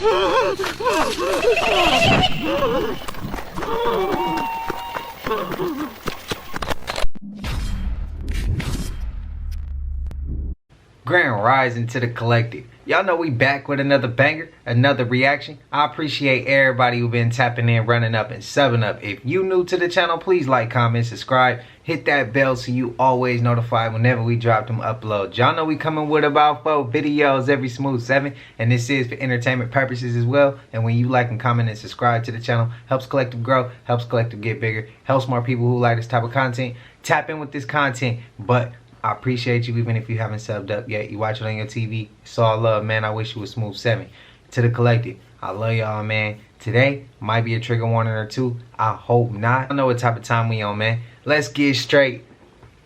Grand rising to the collective. Y'all know we back with another banger, another reaction. I appreciate everybody who been tapping in, running up, and subbing up. If you new to the channel, please like, comment, subscribe. Hit that bell so you always notified whenever we drop them uploads. Y'all know we coming with about 4 videos every smooth 7. And this is for entertainment purposes as well. And when you like and comment and subscribe to the channel, helps collective grow, helps collective get bigger, helps more people who like this type of content tap in with this content. But I appreciate you even if you haven't subbed up yet. You watch it on your TV. It's all love, man. I wish you was smooth 7. To the collective, I love y'all, man. Today might be a trigger warning or 2. I hope not. I know what type of time we on, man. Let's get straight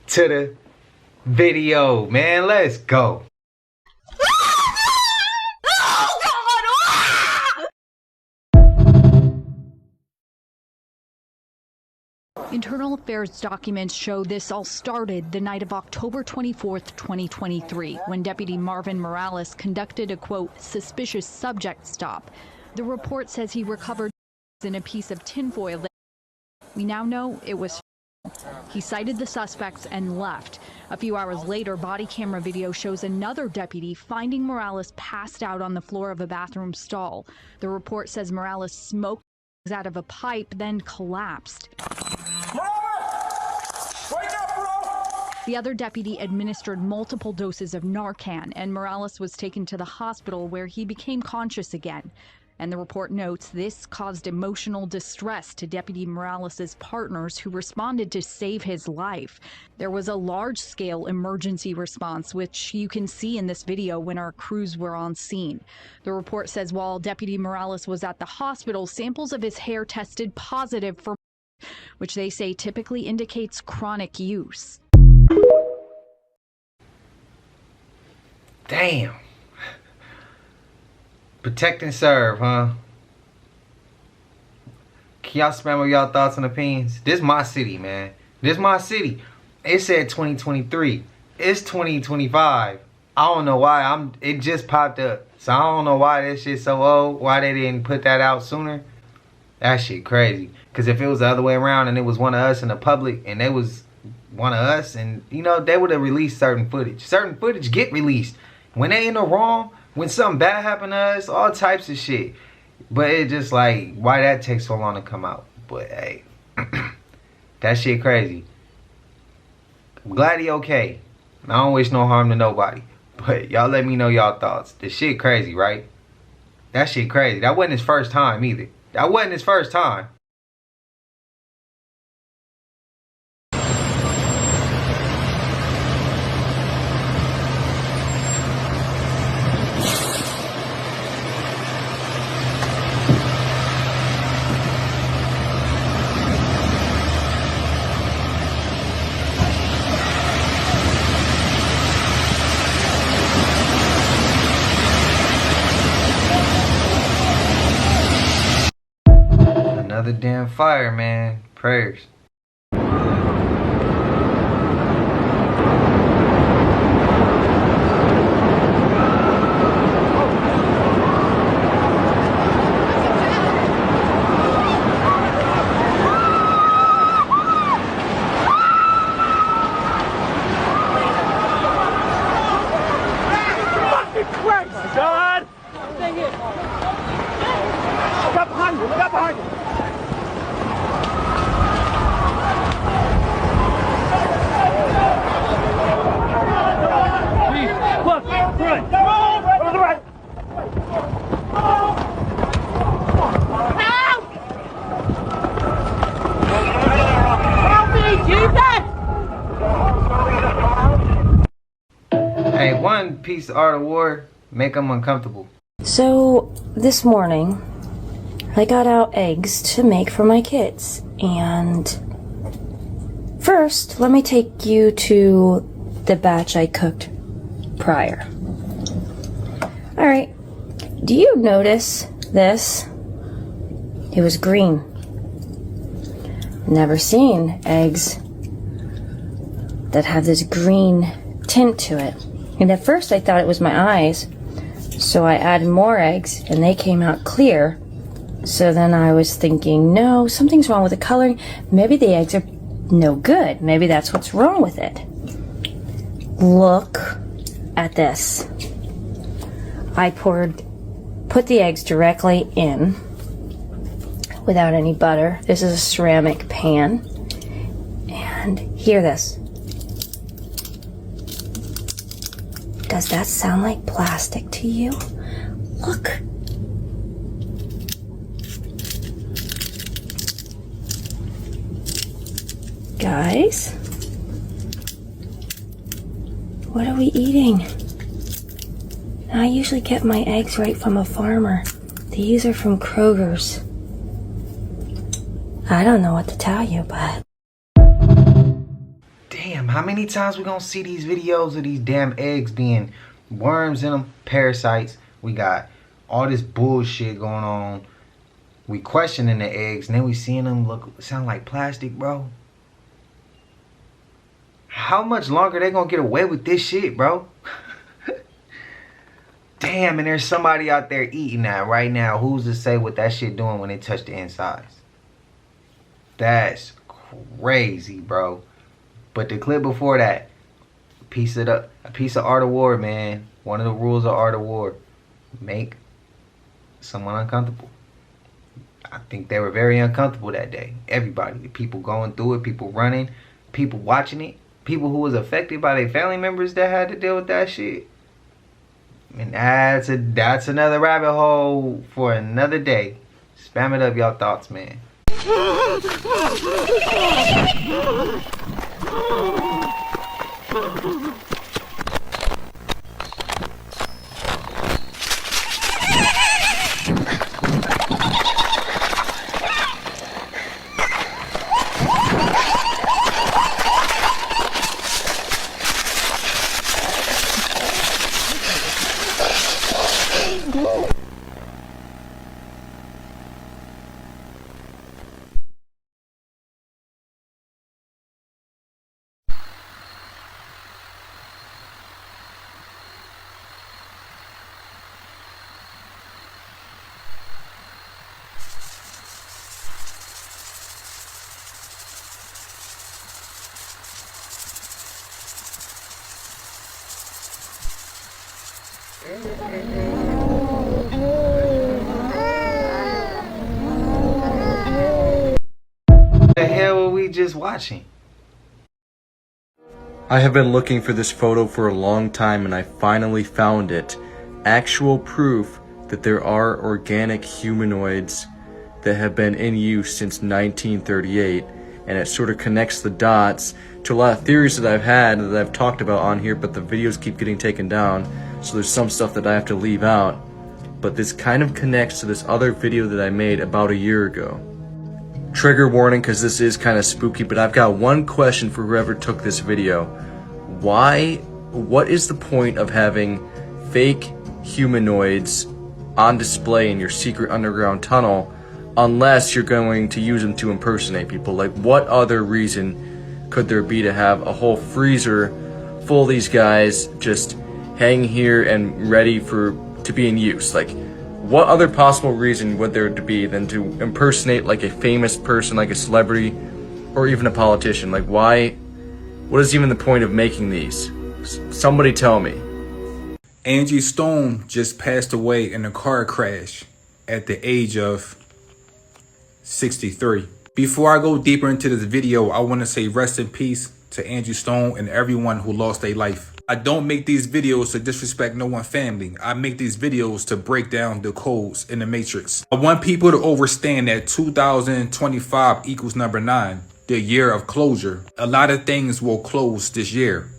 to the video, man. Let's go. Internal Affairs documents show this all started the night of October 24th, 2023, when Deputy Marvin Morales conducted a, quote, suspicious subject stop. The report says he recovered in a piece of tinfoil. We now know it was. He cited the suspects and left. A few hours later, body camera video shows another deputy finding Morales passed out on the floor of a bathroom stall. The report says Morales smoked out of a pipe, then collapsed. The other deputy administered multiple doses of Narcan, and Morales was taken to the hospital where he became conscious again. And the report notes this caused emotional distress to Deputy Morales' partners who responded to save his life. There was a large-scale emergency response, which you can see in this video when our crews were on scene. The report says while Deputy Morales was at the hospital, samples of his hair tested positive for, which they say typically indicates chronic use. Damn. Protect and serve, huh? Can y'all spam with y'all thoughts and opinions? This my city, man. This my city. It said 2023. It's 2025. I don't know why. It just popped up. So I don't know why that shit's so old. Why they didn't put that out sooner. That shit crazy. Because if it was the other way around and it was one of us in the public and they was one of us, and you know, they would have released certain footage. Certain footage get released. When they in the wrong, when something bad happened to us, all types of shit. But it just like, why that takes so long to come out? But hey, that shit crazy. I'm glad he okay. I don't wish no harm to nobody. But y'all let me know y'all thoughts. This shit crazy, right? That shit crazy. That wasn't his first time either. That wasn't his first time. Another damn fire, man. Prayers. God! Dang it! Look up behind you! Look up behind you! Please, look! Right! Go to the right! Help! Help me, Jesus! Hey, one piece of art of war, make them uncomfortable. So, this morning, I got out eggs to make for my kids. And first, let me take you to the batch I cooked prior. Alright, do you notice this? It was green. Never seen eggs that have this green tint to it. And at first I thought it was my eyes. So I added more eggs and they came out clear. So then I was thinking, no, something's wrong with the coloring. Maybe the eggs are no good. Maybe that's what's wrong with it. Look at this. I put the eggs directly in without any butter. This is a ceramic pan. And hear this. Does that sound like plastic to you? Look. Guys, what are we eating? I usually get my eggs right from a farmer. These are from Kroger's. I don't know what to tell you, but... Damn, how many times we gonna see these videos of these damn eggs being worms in them, parasites? We got all this bullshit going on. We questioning the eggs, and then we seeing them sound like plastic, bro. How much longer they gonna get away with this shit, bro? Damn, and there's somebody out there eating that right now. Who's to say what that shit doing when it touch the insides? That's crazy, bro. But the clip before that, a piece of art of war, man. One of the rules of art of war: make someone uncomfortable. I think they were very uncomfortable that day. Everybody, the people going through it, people running, people watching it, people who was affected by their family members that had to deal with that shit. And that's another rabbit hole for another day. Spam it up, y'all thoughts, man. What the hell were we just watching? I have been looking for this photo for a long time and I finally found it. Actual proof that there are organic humanoids that have been in use since 1938, and it sort of connects the dots to a lot of theories that I've had that I've talked about on here, but the videos keep getting taken down, so there's some stuff that I have to leave out. But this kind of connects to this other video that I made about a year ago. Trigger warning, because this is kind of spooky, but I've got one question for whoever took this video. What is the point of having fake humanoids on display in your secret underground tunnel unless you're going to use them to impersonate people? Like, what other reason could there be to have a whole freezer full of these guys just hanging here and ready to be in use? Like, what other possible reason would there to be than to impersonate like a famous person, like a celebrity, or even a politician? Like, why? What is even the point of making these? Somebody tell me. Angie Stone just passed away in a car crash at the age of 63. Before I go deeper into this video, I want to say rest in peace to Angie Stone and everyone who lost their life. I don't make these videos to disrespect no one's family. I make these videos to break down the codes in the matrix. I want people to understand that 2025 equals number 9, the year of closure. A lot of things will close this year.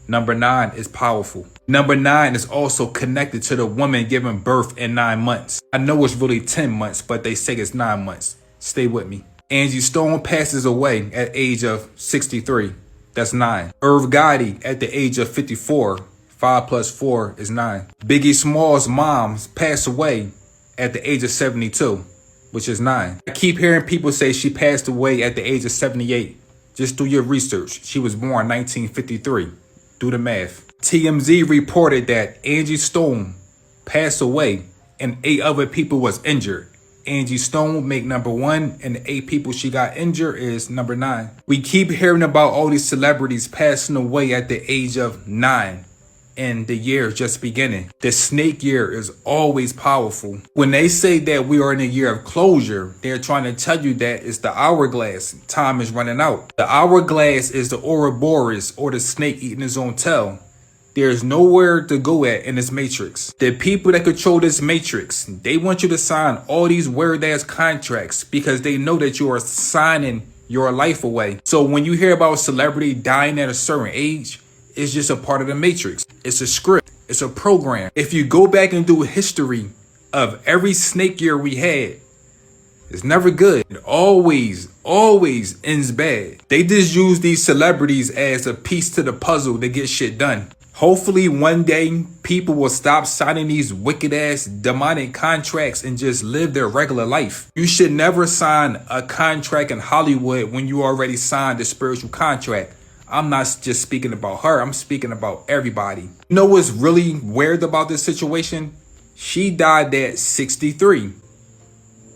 Number 9 is powerful. Number 9 is also connected to the woman giving birth in 9 months. I know it's really 10 months, but they say it's 9 months. Stay with me. Angie Stone passes away at age of 63. That's 9. Irv Gotti at the age of 54. 5 plus 4 is 9. Biggie Small's mom passed away at the age of 72, which is 9. I keep hearing people say she passed away at the age of 78. Just do your research. She was born 1953. Do the math. TMZ reported that Angie Stone passed away and 8 other people was injured. Angie Stone make number 1, and the 8 people she got injured is number 9. We keep hearing about all these celebrities passing away at the age of 9. And the year is just beginning. The snake year is always powerful. When they say that we are in a year of closure, they're trying to tell you that it's the hourglass. Time is running out. The hourglass is the Ouroboros, or the snake eating his own tail. There's nowhere to go at in this matrix. The people that control this matrix, they want you to sign all these weird ass contracts because they know that you are signing your life away. So when you hear about a celebrity dying at a certain age, it's just a part of the matrix. It's a script. It's a program. If you go back and do a history of every snake year we had, it's never good. It always ends bad. They just use these celebrities as a piece to the puzzle to get shit done. Hopefully one day people will stop signing these wicked ass demonic contracts and just live their regular life. You should never sign a contract in Hollywood when you already signed a spiritual contract. I'm not just speaking about her, I'm speaking about everybody. You know what's really weird about this situation? She died at 63.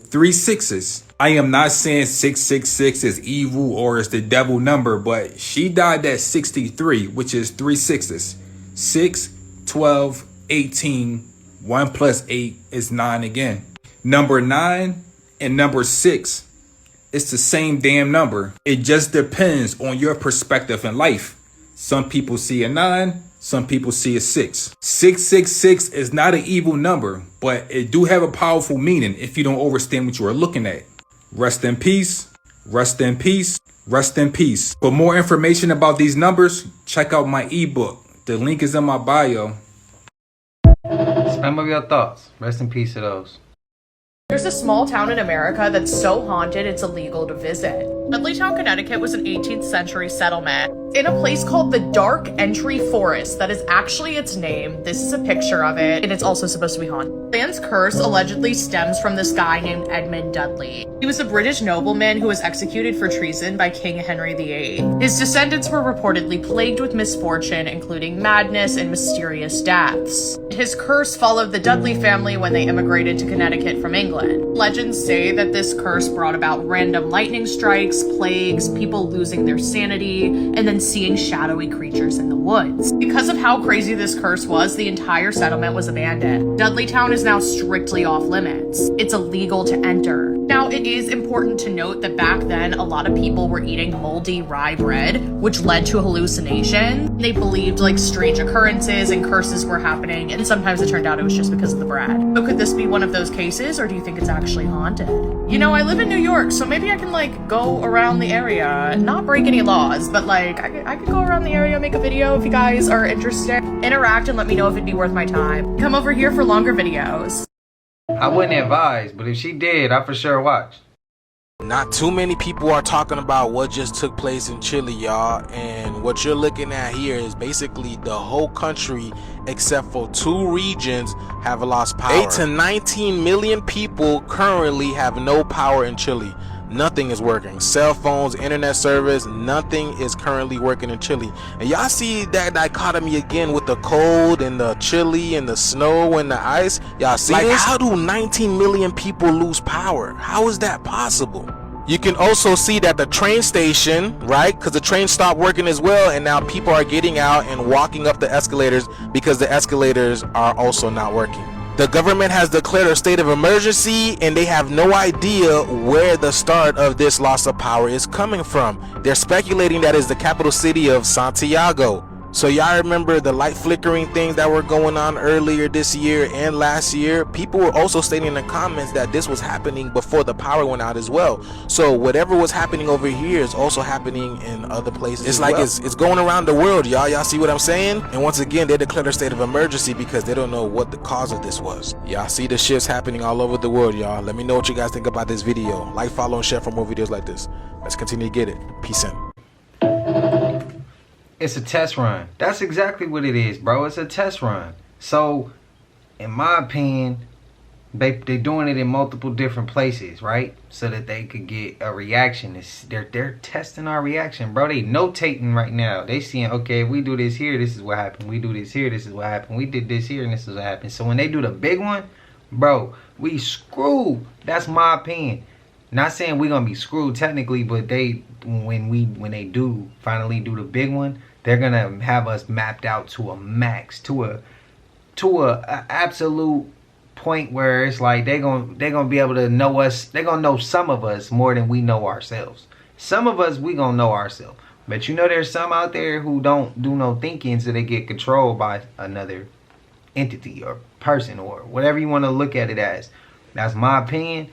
3 6s. I am not saying 666 is evil or is the devil number, but she died at 63, which is 3 6s. 6, 12, 18, 1 plus 8 is 9 again. Number 9 and number 6. It's the same damn number. It just depends on your perspective in life. Some people see a 9, some people see a 6. 666 is not an evil number, but it do have a powerful meaning if you don't understand what you are looking at. Rest in peace, rest in peace, rest in peace. For more information about these numbers, check out my ebook. The link is in my bio. Some of your thoughts. Rest in peace to those. There's a small town in America that's so haunted it's illegal to visit. Dudleytown, Connecticut was an 18th century settlement in a place called the Dark Entry Forest. That is actually its name. This is a picture of it, and it's also supposed to be haunted. The land's curse allegedly stems from this guy named Edmund Dudley. He was a British nobleman who was executed for treason by King Henry VIII. His descendants were reportedly plagued with misfortune, including madness and mysterious deaths. His curse followed the Dudley family when they immigrated to Connecticut from England. Legends say that this curse brought about random lightning strikes, plagues, people losing their sanity, and then seeing shadowy creatures in the woods. Because of how crazy this curse was, the entire settlement was abandoned. Dudleytown is now strictly off limits. It's illegal to enter. Now, it is important to note that back then, a lot of people were eating moldy rye bread, which led to hallucinations. They believed like strange occurrences and curses were happening, and sometimes it turned out it was just because of the bread. So could this be one of those cases, or do you think it's actually haunted? You know, I live in New York, so maybe I can like go around the area, not break any laws, but like I could go around the area, make a video if you guys are interested. Interact and let me know if it'd be worth my time. Come over here for longer videos. I wouldn't advise, but if she did, I for sure watched. Not too many people are talking about what just took place in Chile, y'all, and what you're looking at here is basically the whole country except for 2 regions have lost power. 8 to 19 million people currently have no power in Chile. Nothing is working. Cell phones, internet service, nothing is currently working in Chile. And y'all see that dichotomy again with the cold and the chili and the snow and the ice. Y'all see this? How do 19 million people lose power? How is that possible? You can also see that the train station, right? Because the train stopped working as well, and now people are getting out and walking up the escalators because the escalators are also not working. The government has declared a state of emergency, and they have no idea where the start of this loss of power is coming from. They're speculating that is the capital city of Santiago. So y'all remember the light flickering things that were going on earlier this year and last year? People were also stating in the comments that this was happening before the power went out as well. So whatever was happening over here is also happening in other places. It's like it's going around the world, y'all. Y'all see what I'm saying? And once again, they declared a state of emergency because they don't know what the cause of this was. Y'all see the shifts happening all over the world, y'all. Let me know what you guys think about this video. Like, follow, and share for more videos like this. Let's continue to get it. Peace in. It's a test run. That's exactly what it is, bro. It's a test run. So, in my opinion, They're doing it in multiple different places, right? So that they could get a reaction. They're testing our reaction, bro. They notating right now. They seeing, okay, if we do this here, this is what happened. We do this here, this is what happened. We did this here, and this is what happened. So when they do the big one, bro, we screwed. That's my opinion. Not saying we're gonna be screwed technically, but when they do finally do the big one, they're gonna have us mapped out to a max, to a absolute point where it's like they're gonna be able to know us. They're gonna know some of us more than we know ourselves. Some of us, we gonna know ourselves, but you know there's some out there who don't do no thinking, so they get controlled by another entity or person or whatever you want to look at it as. That's my opinion.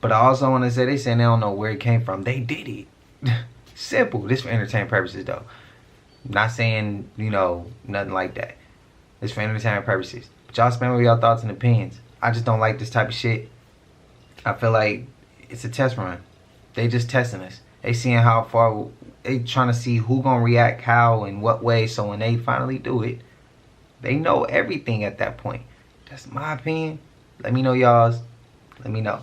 But I also want to say, they saying they don't know where it came from. They did it. Simple. This for entertainment purposes though. Not saying, you know, nothing like that. It's for entertainment purposes. But y'all spend with y'all thoughts and opinions. I just don't like this type of shit. I feel like it's a test run. They just testing us. They seeing how far, they trying to see who gonna react how and what way. So when they finally do it, they know everything at that point. That's my opinion. Let me know y'all's. Let me know.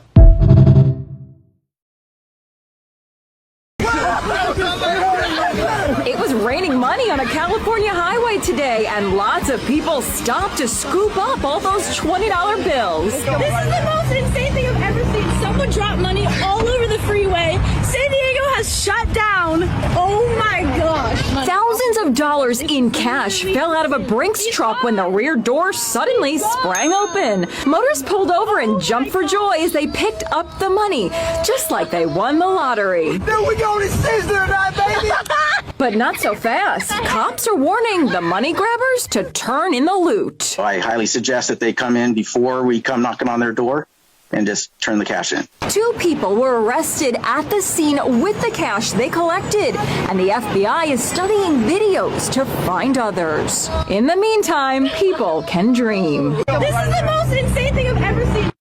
It was raining money on a California highway today, and lots of people stopped to scoop up all those $20 bills. This is the most insane thing I've ever seen. Someone dropped money all over the freeway. San Diego has shut down. Oh my gosh. Thousands of dollars in cash fell out of a Brinks truck when the rear door suddenly sprang open. Motorists pulled over and jumped for joy as they picked up the money, just like they won the lottery. Then we going to Sizzler tonight, baby. But not so fast. Cops are warning the money grabbers to turn in the loot. I highly suggest that they come in before we come knocking on their door and just turn the cash in. 2 people were arrested at the scene with the cash they collected, and the FBI is studying videos to find others. In the meantime, people can dream. This is the most insane thing I've ever seen.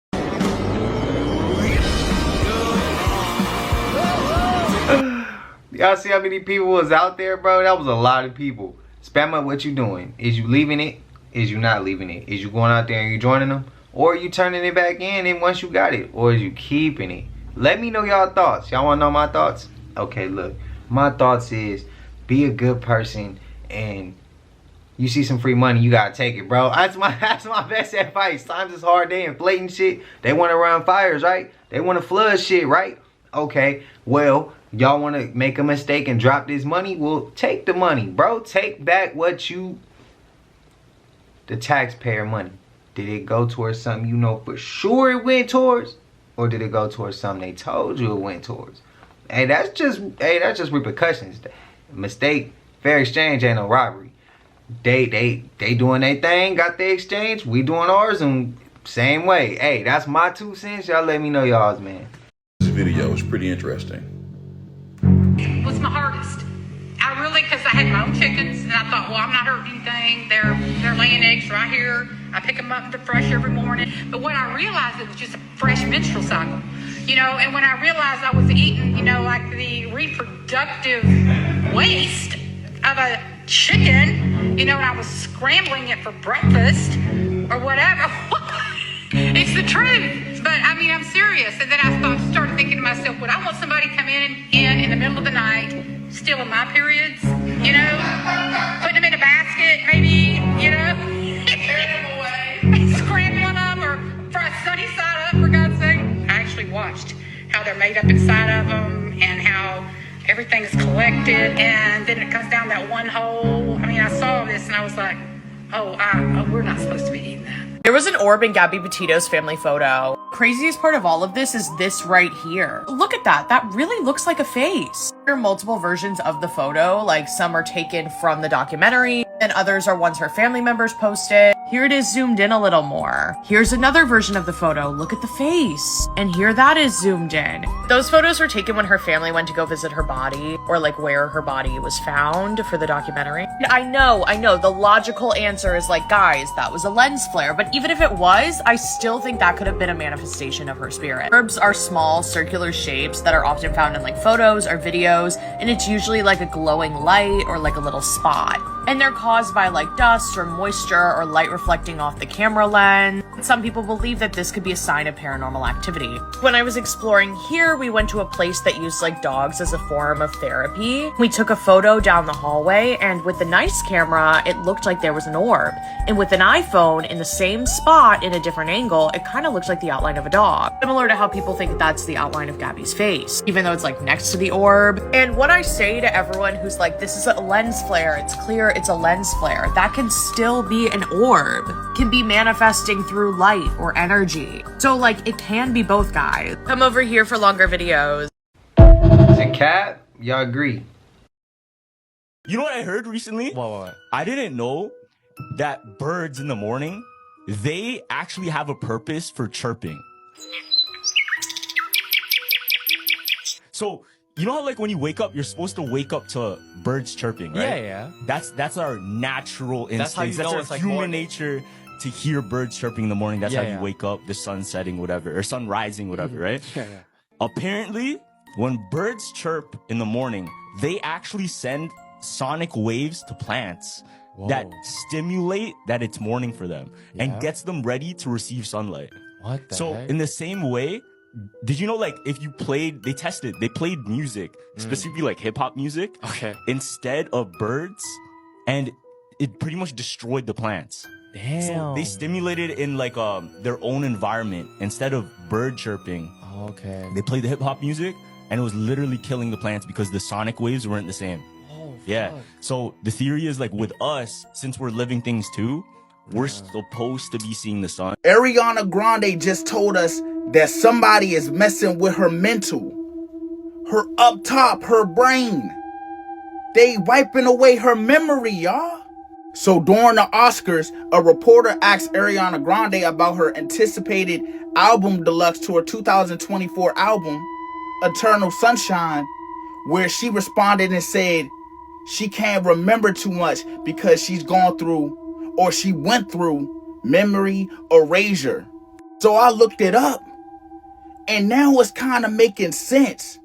Y'all see how many people was out there, bro? That was a lot of people. Spam up, what you doing? Is you leaving it? Is you not leaving it? Is you going out there and you joining them? Or are you turning it back in and once you got it? Or is you keeping it? Let me know y'all thoughts. Y'all want to know my thoughts? Okay, look. My thoughts is, be a good person, and you see some free money, you gotta take it, bro. That's my best advice. Times is hard. They inflating shit. They want to run fires, right? They want to flood shit, right? Okay, well, y'all want to make a mistake and drop this money? Well, take the money, bro. Take back the taxpayer money. Did it go towards something you know for sure it went towards? Or did it go towards something they told you it went towards? Hey, that's just repercussions. Mistake, fair exchange ain't no robbery. They doing their thing, got their exchange, we doing ours, and same way. Hey, that's my 2 cents. Y'all let me know y'all's, man. This video is pretty interesting. Was my hardest. I really, because I had my own chickens, and I thought, well, I'm not hurting anything. They're laying eggs right here. I pick them up fresh every morning. But when I realized it was just a fresh menstrual cycle, you know, and when I realized I was eating, you know, like the reproductive waste of a chicken, you know, and I was scrambling it for breakfast or whatever. It's the truth. But I mean, I'm serious. And then I started thinking to myself, would I want somebody come in the middle of the night, stealing my periods, you know, putting them in a basket, maybe, you know, carrying them away, scrambling them, or sunny side up, for God's sake. I actually watched how they're made up inside of them and how everything is collected, and then it comes down that one hole. I mean, I saw this and I was like, oh, we're not supposed to be eating that. There was an orb in Gabby Petito's family photo. Craziest part of all of this is this right here. Look at that. That really looks like a face. There are multiple versions of the photo, like some are taken from the documentary, and others are ones her family members posted. Here it is zoomed in a little more. Here's another version of the photo. Look at the face. And here that is zoomed in. Those photos were taken when her family went to go visit her body, or like where her body was found for the documentary. I know, the logical answer is like, guys, that was a lens flare. But even if it was, I still think that could have been a manifestation of her spirit. Orbs are small circular shapes that are often found in like photos or videos, and it's usually like a glowing light or like a little spot. And they're caused by like dust or moisture or light reflecting off the camera lens. Some people believe that this could be a sign of paranormal activity. When I was exploring here, we went to a place that used like dogs as a form of therapy. We took a photo down the hallway, and with the nice camera, it looked like there was an orb. And with an iPhone in the same spot in a different angle, it kind of looks like the outline of a dog. Similar to how people think that's the outline of Gabby's face, even though it's like next to the orb. And what I say to everyone who's like, this is a lens flare, it's clear it's a lens flare, that can still be an orb. Can be manifesting through light or energy. So like, it can be both, guys. Come over here for longer videos. Is it cat? Y'all agree? You know what I heard recently? What? I didn't know that birds in the morning, they actually have a purpose for chirping. So, you know how like when you wake up, you're supposed to wake up to birds chirping, right? Yeah. That's our natural instinct. That's our it's like human morning. nature to hear birds chirping in the morning. That's how you wake up, the sun setting, whatever, or sun rising, whatever, right? Yeah. Apparently, when birds chirp in the morning, they actually send sonic waves to plants that stimulate that it's morning for them and gets them ready to receive sunlight. What the So heck? in the same way, did you know like if you played, they played music, specifically like hip hop music, instead of birds, and it pretty much destroyed the plants. Damn. So they stimulated in like their own environment instead of bird chirping. Okay. They played the hip hop music and it was literally killing the plants because the sonic waves weren't the same. Yeah. So the theory is like with us, since we're living things too, we're supposed to be seeing the sun. Ariana Grande just told us that somebody is messing with her mental. Her up top, her brain. They wiping away her memory, y'all. So during the Oscars, a reporter asked Ariana Grande about her anticipated album deluxe to her 2024 album, Eternal Sunshine, where she responded and said she can't remember too much because she's gone through, or she went through, memory erasure. So I looked it up, and now it's kind of making sense.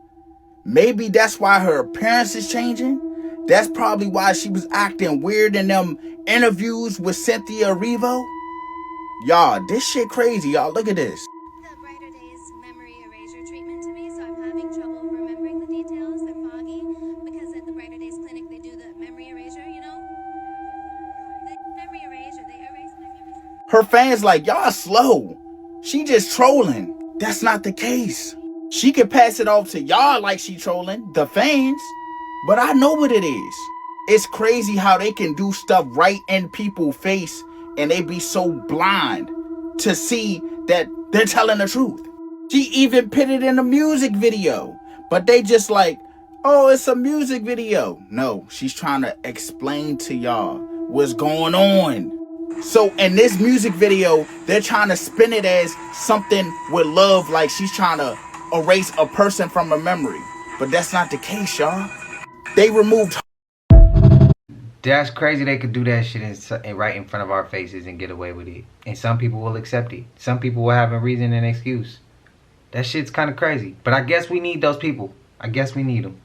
Maybe that's why her appearance is changing. That's probably why she was acting weird in them interviews with Cynthia Erivo. Y'all, this shit crazy, y'all. Look at this. The brighter days memory erasure treatment to me, so I'm having trouble remembering the details. They're foggy because at the brighter days clinic they do the memory erasure, you know? The memory erasure, they erase my memory. Her fans like, y'all slow. She just trolling. That's not the case. She can pass it off to y'all like she trolling, the fans. But I know what it is. It's crazy how they can do stuff right in people's face and they be so blind to see that they're telling the truth. She even put it in a music video. But they just like, oh, it's a music video. No, she's trying to explain to y'all what's going on. So in this music video, they're trying to spin it as something with love, like she's trying to erase a person from her memory. But that's not the case, y'all. They removed. That's crazy they could do that shit right in front of our faces and get away with it. And some people will accept it. Some people will have a reason and excuse. That shit's kind of crazy. But I guess we need those people. I guess we need them.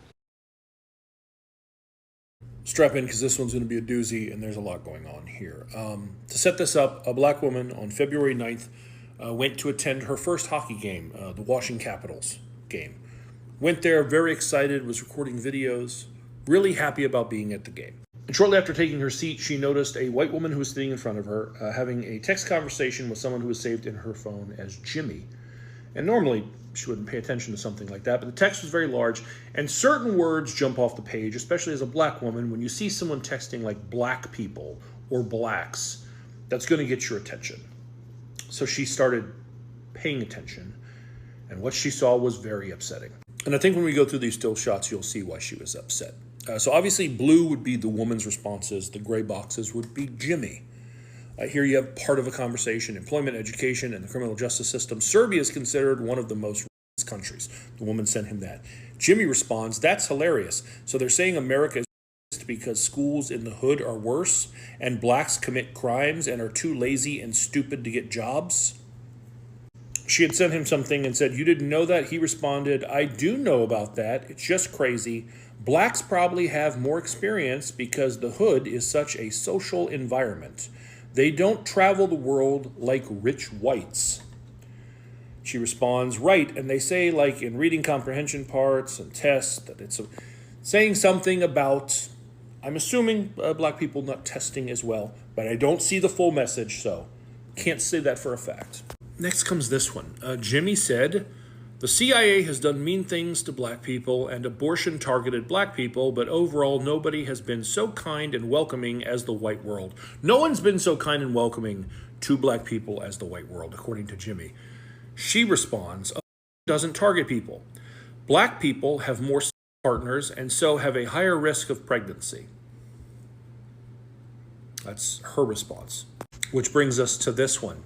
Strap in because this one's going to be a doozy and there's a lot going on here. To set this up, a black woman on February 9th went to attend her first hockey game, the Washington Capitals game. Went there very excited, was recording videos, really happy about being at the game. And shortly after taking her seat, she noticed a white woman who was sitting in front of her having a text conversation with someone who was saved in her phone as Jimmy. And normally she wouldn't pay attention to something like that, but the text was very large, and certain words jump off the page, especially as a black woman. When you see someone texting like black people or blacks, that's going to get your attention. So she started paying attention, and what she saw was very upsetting. And I think when we go through these still shots, you'll see why she was upset. So obviously blue would be the woman's responses. The gray boxes would be Jimmy. Here you have part of a conversation: employment, education, and the criminal justice system. Serbia is considered one of the most racist countries. The woman sent him that. Jimmy responds, that's hilarious. So they're saying America is racist because schools in the hood are worse and blacks commit crimes and are too lazy and stupid to get jobs? She had sent him something and said, you didn't know that? He responded, I do know about that. It's just crazy. Blacks probably have more experience because the hood is such a social environment. They don't travel the world like rich whites. She responds, right, and they say, like in reading comprehension parts and tests, that it's saying something about, I'm assuming black people not testing as well, but I don't see the full message, so can't say that for a fact. Next comes this one. Jimmy said, the CIA has done mean things to black people and abortion targeted black people, but overall nobody has been so kind and welcoming as the white world. No one's been so kind and welcoming to black people as the white world, according to Jimmy. She responds, doesn't target people. Black people have more partners and so have a higher risk of pregnancy. That's her response. Which brings us to this one.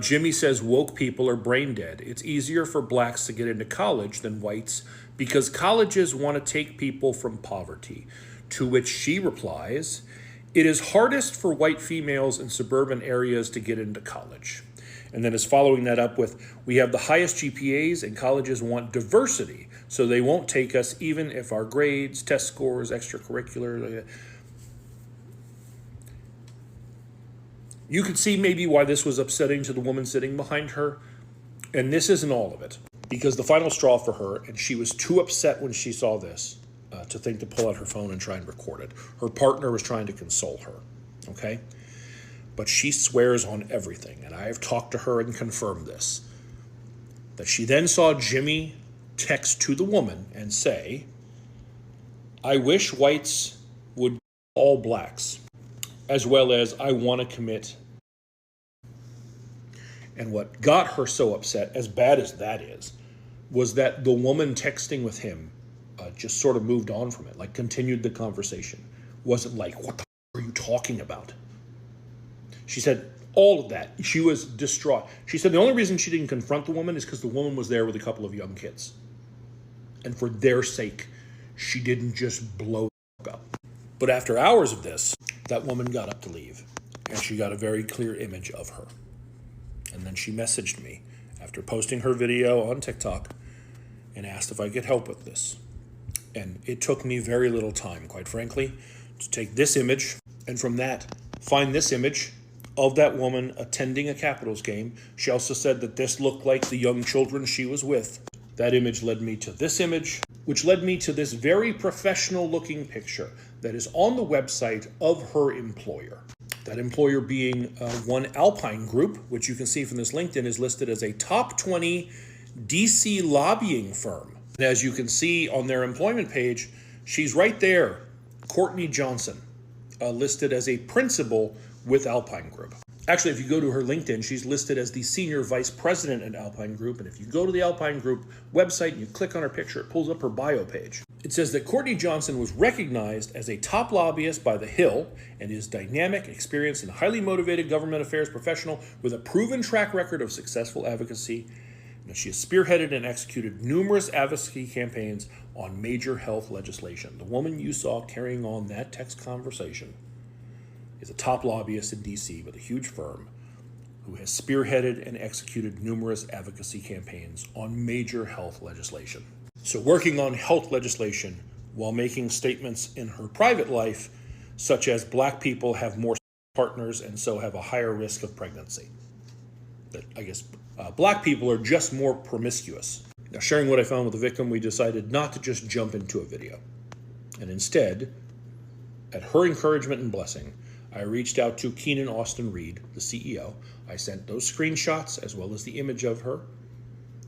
Jimmy says woke people are brain dead. It's easier for blacks to get into college than whites because colleges want to take people from poverty. To which she replies, it is hardest for white females in suburban areas to get into college. And then is following that up with, we have the highest GPAs and colleges want diversity, so they won't take us even if our grades, test scores, extracurricular. You could see maybe why this was upsetting to the woman sitting behind her. And this isn't all of it. Because the final straw for her, and she was too upset when she saw this to think to pull out her phone and try and record it. Her partner was trying to console her. Okay? But she swears on everything. And I have talked to her and confirmed this. That she then saw Jimmy text to the woman and say, I wish whites would be all blacks. As well as, I want to commit. And what got her so upset, as bad as that is, was that the woman texting with him just sort of moved on from it, like continued the conversation. Wasn't like, what the f are you talking about? She said all of that. She was distraught. She said the only reason she didn't confront the woman is because the woman was there with a couple of young kids. And for their sake, she didn't just blow the f up. But after hours of this, that woman got up to leave, and she got a very clear image of her. And then she messaged me after posting her video on TikTok and asked if I could help with this. And it took me very little time, quite frankly, to take this image, and from that, find this image of that woman attending a Capitals game. She also said that this looked like the young children she was with. That image led me to this image, which led me to this very professional-looking picture that is on the website of her employer. That employer being One Alpine Group, which you can see from this LinkedIn is listed as a top 20 DC lobbying firm. And as you can see on their employment page, she's right there, Courtney Johnson, listed as a principal with Alpine Group. Actually, if you go to her LinkedIn, she's listed as the senior vice president at Alpine Group. And if you go to the Alpine Group website and you click on her picture, it pulls up her bio page. It says that Courtney Johnson was recognized as a top lobbyist by The Hill and is dynamic, experienced, and highly motivated government affairs professional with a proven track record of successful advocacy. And she has spearheaded and executed numerous advocacy campaigns on major health legislation. The woman you saw carrying on that text conversation is a top lobbyist in DC with a huge firm who has spearheaded and executed numerous advocacy campaigns on major health legislation. So working on health legislation while making statements in her private life, such as black people have more partners and so have a higher risk of pregnancy. That I guess black people are just more promiscuous. Now, sharing what I found with the victim, we decided not to just jump into a video. And instead, at her encouragement and blessing, I reached out to Keenan Austin Reed, the CEO. I sent those screenshots as well as the image of her,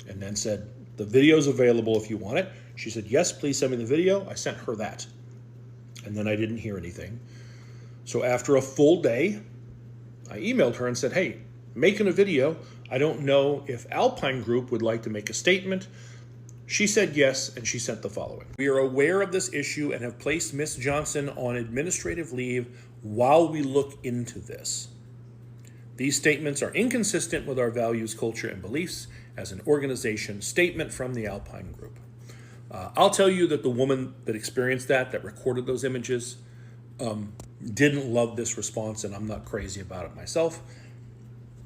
and then said, the video's available if you want it. She said, yes, please send me the video. I sent her that. And then I didn't hear anything. So after a full day, I emailed her and said, hey, making a video. I don't know if Alpine Group would like to make a statement. She said yes, and she sent the following. We are aware of this issue and have placed Ms. Johnson on administrative leave while we look into this. These statements are inconsistent with our values, culture, and beliefs as an organization. Statement from the Alpine Group. I'll tell you that the woman that experienced that recorded those images, didn't love this response, and I'm not crazy about it myself.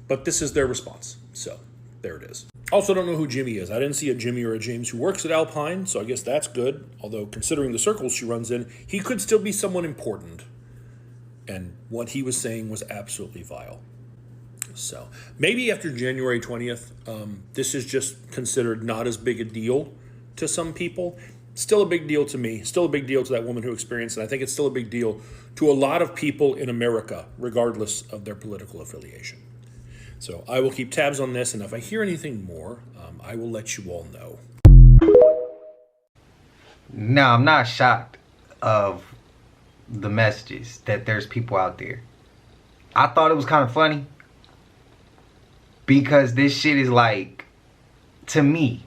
But this is their response. So there it is. Also don't know who Jimmy is. I didn't see a Jimmy or a James who works at Alpine, so I guess that's good. Although considering the circles she runs in, he could still be someone important. And what he was saying was absolutely vile. So maybe after January 20th, this is just considered not as big a deal to some people. Still a big deal to me. Still a big deal to that woman who experienced it. I think it's still a big deal to a lot of people in America, regardless of their political affiliation. So I will keep tabs on this, and if I hear anything more, I will let you all know. No, I'm not shocked of the messages that there's people out there. I thought it was kind of funny because this shit is like, to me,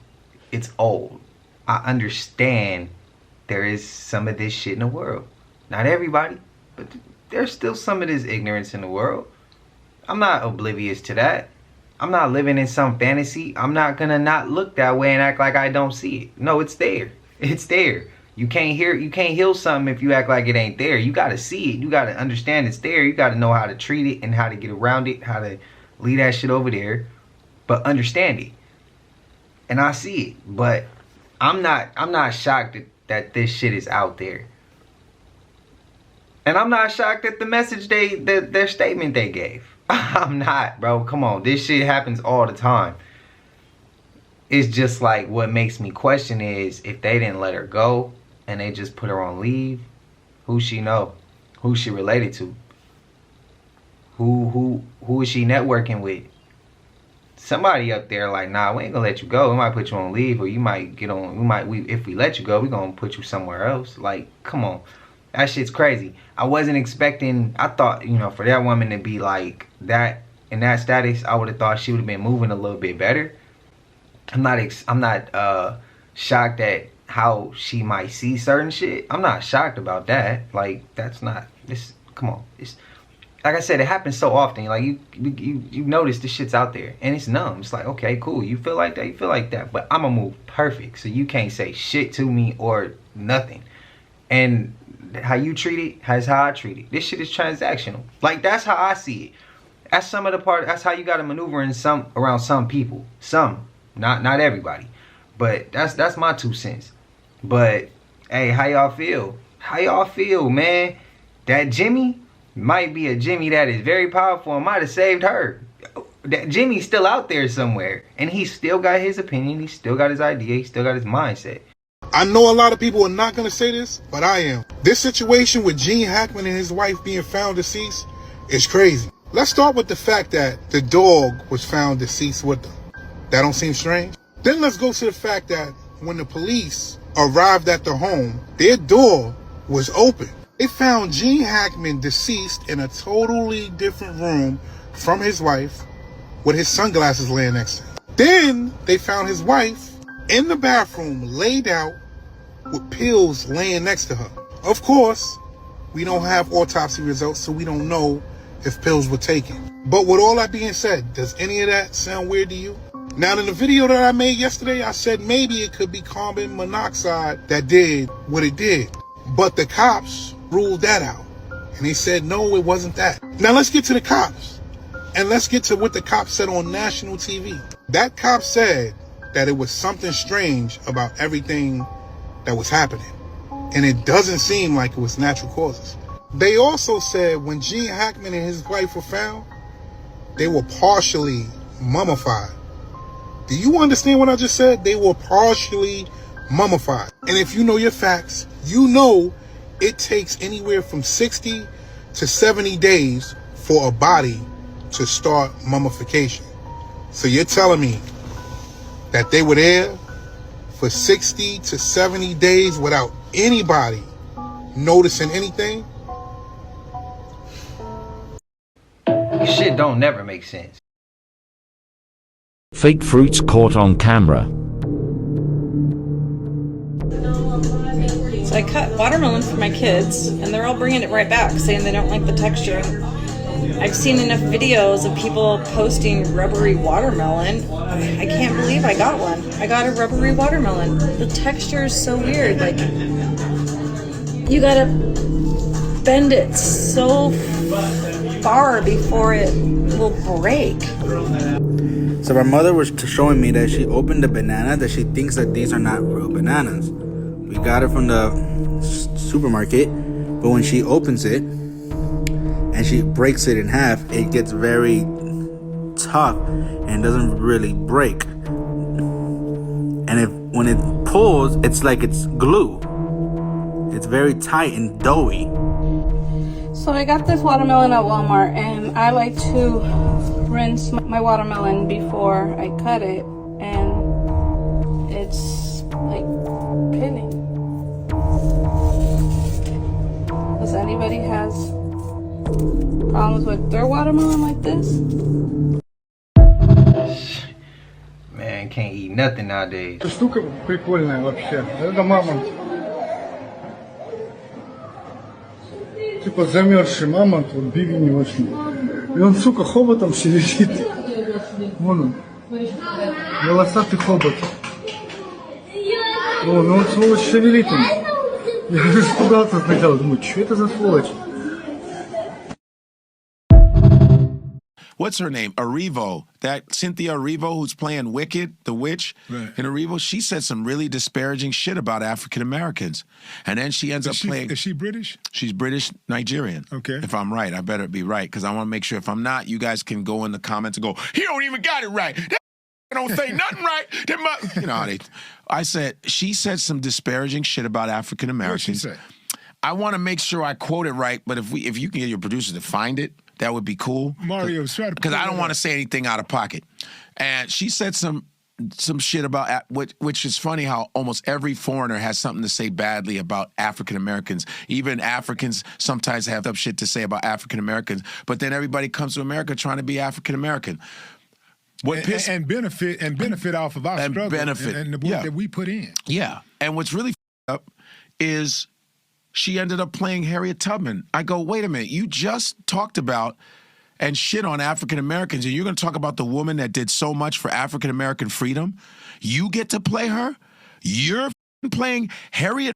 it's old. I understand there is some of this shit in the world. Not everybody, but there's still some of this ignorance in the world. I'm not oblivious to that. I'm not living in some fantasy. I'm not gonna not look that way and act like I don't see it. No, it's there. It's there. You can't heal something if you act like it ain't there. You gotta see it. You gotta understand it's there. You gotta know how to treat it and how to get around it, how to leave that shit over there, but understand it. And I see it, but I'm not shocked that this shit is out there. And I'm not shocked at the message their statement they gave. I'm not, bro. Come on. This shit happens all the time. It's just like what makes me question is if they didn't let her go and they just put her on leave, who she know? Who she related to? Who is she networking with? Somebody up there like, nah, we ain't gonna let you go. We might put you on leave, or you might get on. If we let you go, we gonna put you somewhere else. Like, come on, that shit's crazy. I wasn't expecting. I thought, for that woman to be like that in that status, I would have thought she would have been moving a little bit better. I'm not shocked at how she might see certain shit. I'm not shocked about that. Like, that's not this. Come on, it's. Like I said, it happens so often. Like you notice this shit's out there and it's numb. It's like, okay, cool. You feel like that, you feel like that. But I'ma move perfect. So you can't say shit to me or nothing. And how you treat it is how I treat it. This shit is transactional. Like, that's how I see it. That's some of the part. That's how you gotta maneuver around some people. Some. Not everybody. But that's my 2 cents. But hey, how y'all feel? How y'all feel, man? That Jimmy might be a Jimmy that is very powerful and might have saved her. That Jimmy's still out there somewhere, and he still got his opinion, he still got his idea, he still got his mindset. I know a lot of people are not going to say this, but I am. This situation with Gene Hackman and his wife being found deceased is crazy. Let's start with the fact that the dog was found deceased with them. That don't seem strange? Then let's go to the fact that when the police arrived at the home, their door was open. They found Gene Hackman deceased in a totally different room from his wife with his sunglasses laying next to him. Then they found his wife in the bathroom laid out with pills laying next to her. Of course, we don't have autopsy results, so we don't know if pills were taken. But with all that being said, does any of that sound weird to you? Now, in the video that I made yesterday, I said maybe it could be carbon monoxide that did what it did. But the cops ruled that out. And they said, no, it wasn't that. Now let's get to the cops. And let's get to what the cops said on national TV. That cop said that it was something strange about everything that was happening. And it doesn't seem like it was natural causes. They also said when Gene Hackman and his wife were found, they were partially mummified. Do you understand what I just said? They were partially mummified. And if you know your facts, you know it takes anywhere from 60 to 70 days for a body to start mummification. So you're telling me that they were there for 60 to 70 days without anybody noticing anything? Shit don't never make sense. Fake fruits caught on camera. So I cut watermelon for my kids, and they're all bringing it right back, saying they don't like the texture. I've seen enough videos of people posting rubbery watermelon. I can't believe I got one. I got a rubbery watermelon. The texture is so weird. Like, you gotta bend it so far before it will break. So my mother was showing me that she opened the banana, that she thinks that these are not real bananas. We got it from the supermarket, but when she opens it, and she breaks it in half, it gets very tough and doesn't really break. And when it pulls, it's like it's glue. It's very tight and doughy. So I got this watermelon at Walmart, and I like to rinse my watermelon before I cut it, and it's like pinning. Does anybody has problems with their watermelon like this? Man, can't eat nothing nowadays. Штука прикольная вообще. Это мамонт. Типа замерзший мамонт, вот бивень очень. И он, сука, хоботом шевелит. Вон он. Волосатый хобот. О, ну он сволочь шевелит он. Я испугался сначала, думаю, что это за сволочь? What's her name? Erivo. That Cynthia Erivo who's playing Wicked, the witch in Erivo, she said some really disparaging shit about African Americans. And then she ends up playing... Is she British? She's British Nigerian. Okay. If I'm right, I better be right, because I want to make sure if I'm not, you guys can go in the comments and go, he don't even got it right. That don't say nothing right. You know how they... She said some disparaging shit about African Americans. What did she say? I want to make sure I quote it right, but if you can get your producers to find it, that would be cool. Mario, because I don't want to say anything out of pocket. And she said some shit about, which is funny how almost every foreigner has something to say badly about African Americans. Even Africans sometimes have up shit to say about African Americans, but then everybody comes to America trying to be African American. And benefit off of our struggle and the work that we put in. Yeah. And what's really up is she ended up playing Harriet Tubman. I go, wait a minute, you just talked about and shit on African Americans, and you're going to talk about the woman that did so much for African American freedom? You get to play her? You're playing Harriet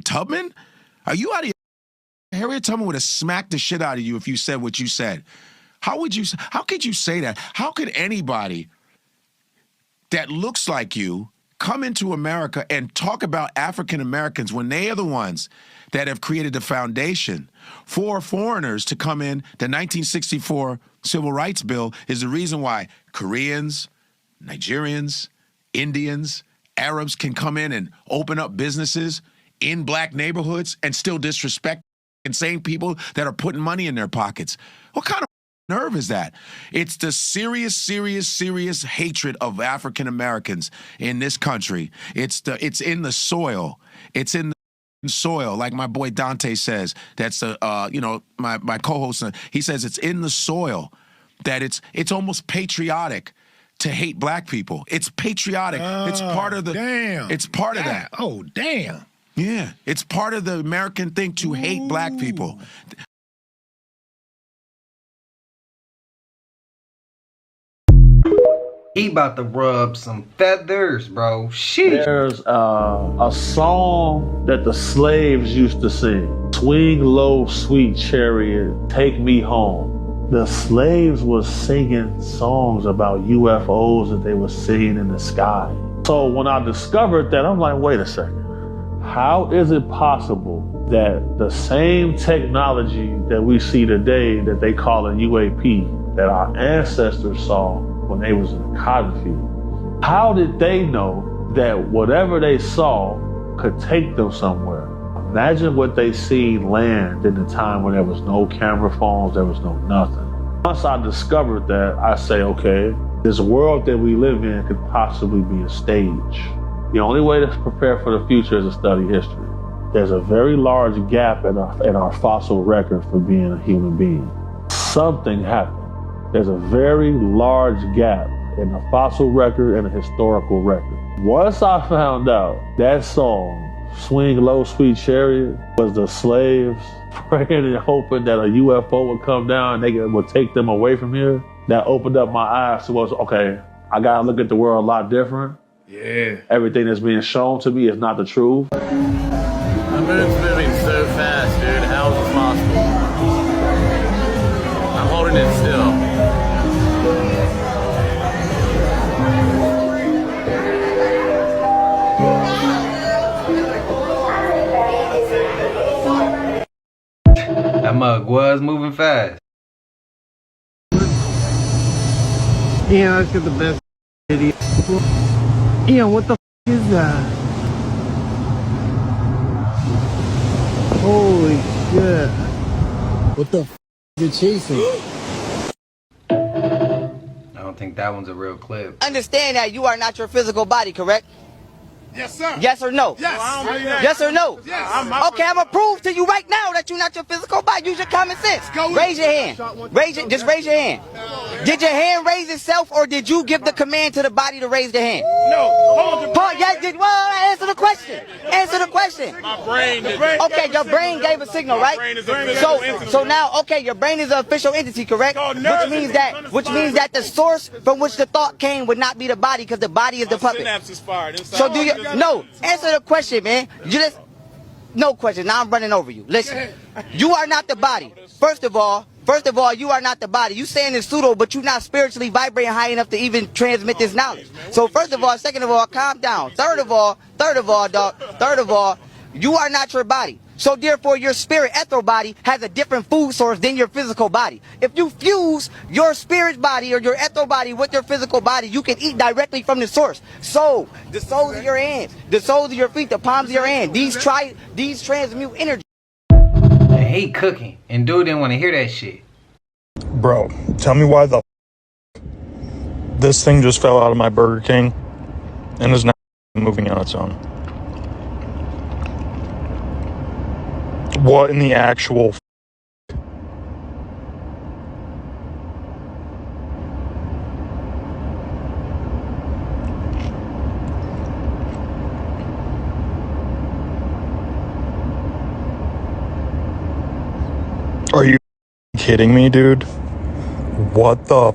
Tubman? Are you out of your... Harriet Tubman would have smacked the shit out of you if you said what you said. How could you say that? How could anybody that looks like you come into America and talk about African Americans when they are the ones that have created the foundation for foreigners to come in? The 1964 Civil Rights Bill is the reason why Koreans, Nigerians, Indians, Arabs can come in and open up businesses in black neighborhoods and still disrespect insane people that are putting money in their pockets. What kind of nerve is that? It's the serious hatred of African Americans in this country. It's in the soil. It's in the soil, like my boy Dante says. That's my co-host. He says it's in the soil that it's almost patriotic to hate black people. It's patriotic. It's part of the. Damn. It's part of that. Oh damn. Yeah, it's part of the American thing to hate black people. He about to rub some feathers, bro. Shit. There's a song that the slaves used to sing. Swing low, sweet chariot, take me home. The slaves was singing songs about UFOs that they were seeing in the sky. So when I discovered that, I'm like, wait a second. How is it possible that the same technology that we see today that they call a UAP, that our ancestors saw when they was in the cotton field, how did they know that whatever they saw could take them somewhere? Imagine what they seen land in the time when there was no camera phones, there was no nothing. Once I discovered that, I say, okay, this world that we live in could possibly be a stage. The only way to prepare for the future is to study history. There's a very large gap in our fossil record for being a human being. Something happened. There's a very large gap in the fossil record and the historical record. Once I found out that song, Swing Low, Sweet Chariot, was the slaves praying and hoping that a UFO would come down and they would take them away from here, that opened up my eyes to what's, okay, I gotta look at the world a lot different. Yeah. Everything that's being shown to me is not the truth. The moon's moving so fast, dude. How is this possible? I'm holding it still. That mug was moving fast. Yeah, let's get the best idiot. Yeah, what the is that? Holy shit. What the you chasing? I don't think that one's a real clip. Understand that you are not your physical body, correct? Yes, sir. Yes or no? Yes. Yes or no? Yes. Okay, I'm gonna prove to you right now that you're not your physical body. Use your common sense. Raise your hand. Just raise your hand. Did your hand raise itself, or did you give the command to the body to raise the hand? No. Well, answer the question. Answer the question. My brain. Okay, your brain gave a signal, right? So now, okay, your brain is an official entity, correct? Which means that the source from which the thought came would not be the body, because the body is the puppet. So do you? No, answer the question, man. No question. Now I'm running over you. Listen, you are not the body. First of all, you are not the body. You saying it's pseudo, but you're not spiritually vibrating high enough to even transmit this knowledge. So first of all, second of all, calm down. Third of all, you are not your body. So therefore, your spirit ether body has a different food source than your physical body. If you fuse your spirit body or your ether body with your physical body, you can eat directly from the source. So the soles of your hands, the soles of your feet, the palms of your hand, these transmute energy. I hate cooking, and dude didn't want to hear that shit. Bro, tell me why the this thing just fell out of my Burger King and is now moving on its own. What in the actual Are you kidding me, dude? What the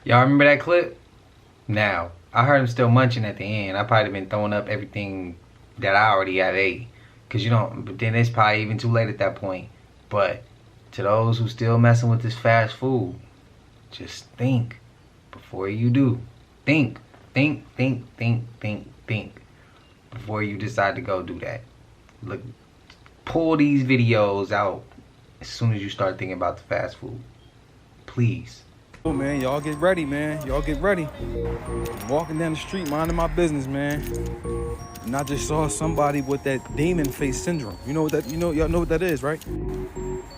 Y'all remember that clip? Now, I heard him still munching at the end. I probably been throwing up everything that I already had ate. Cause but then it's probably even too late at that point. But to those who still messing with this fast food, just think before you do. Think before you decide to go do that. Look, pull these videos out as soon as you start thinking about the fast food. Please. Oh man, y'all get ready, man. Y'all get ready. I'm walking down the street, minding my business, man. And I just saw somebody with that demon face syndrome. You know what that? Y'all know what that is, right?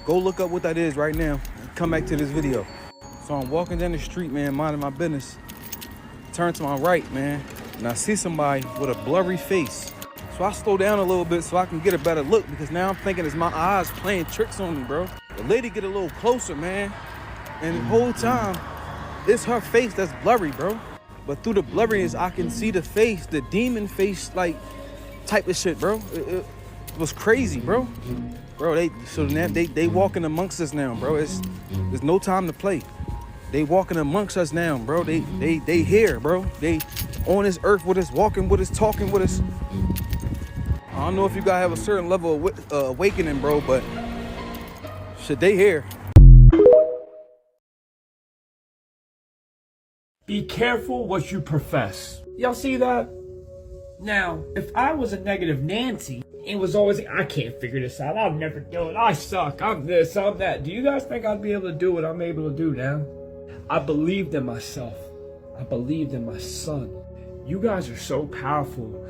Go look up what that is right now. Come back to this video. So I'm walking down the street, man, minding my business. Turn to my right, man, and I see somebody with a blurry face. So I slow down a little bit so I can get a better look, because now I'm thinking it's my eyes playing tricks on me, bro. The lady get a little closer, man. And the whole time, it's her face that's blurry, bro. But through the blurriness, I can see the face, the demon face, like, type of shit, bro. It was crazy, bro. Bro, they walking amongst us now, bro. There's no time to play. They walking amongst us now, bro. They here, bro. They on this earth with us, walking with us, talking with us. I don't know if you gotta have a certain level of awakening, bro, but shit, they here. Be careful what you profess. Y'all see that? Now, if I was a negative Nancy and was always like, I can't figure this out, I'll never do it, I suck, I'm this, I'm that, do you guys think I'd be able to do what I'm able to do now? I believed in myself. I believed in my son. You guys are so powerful.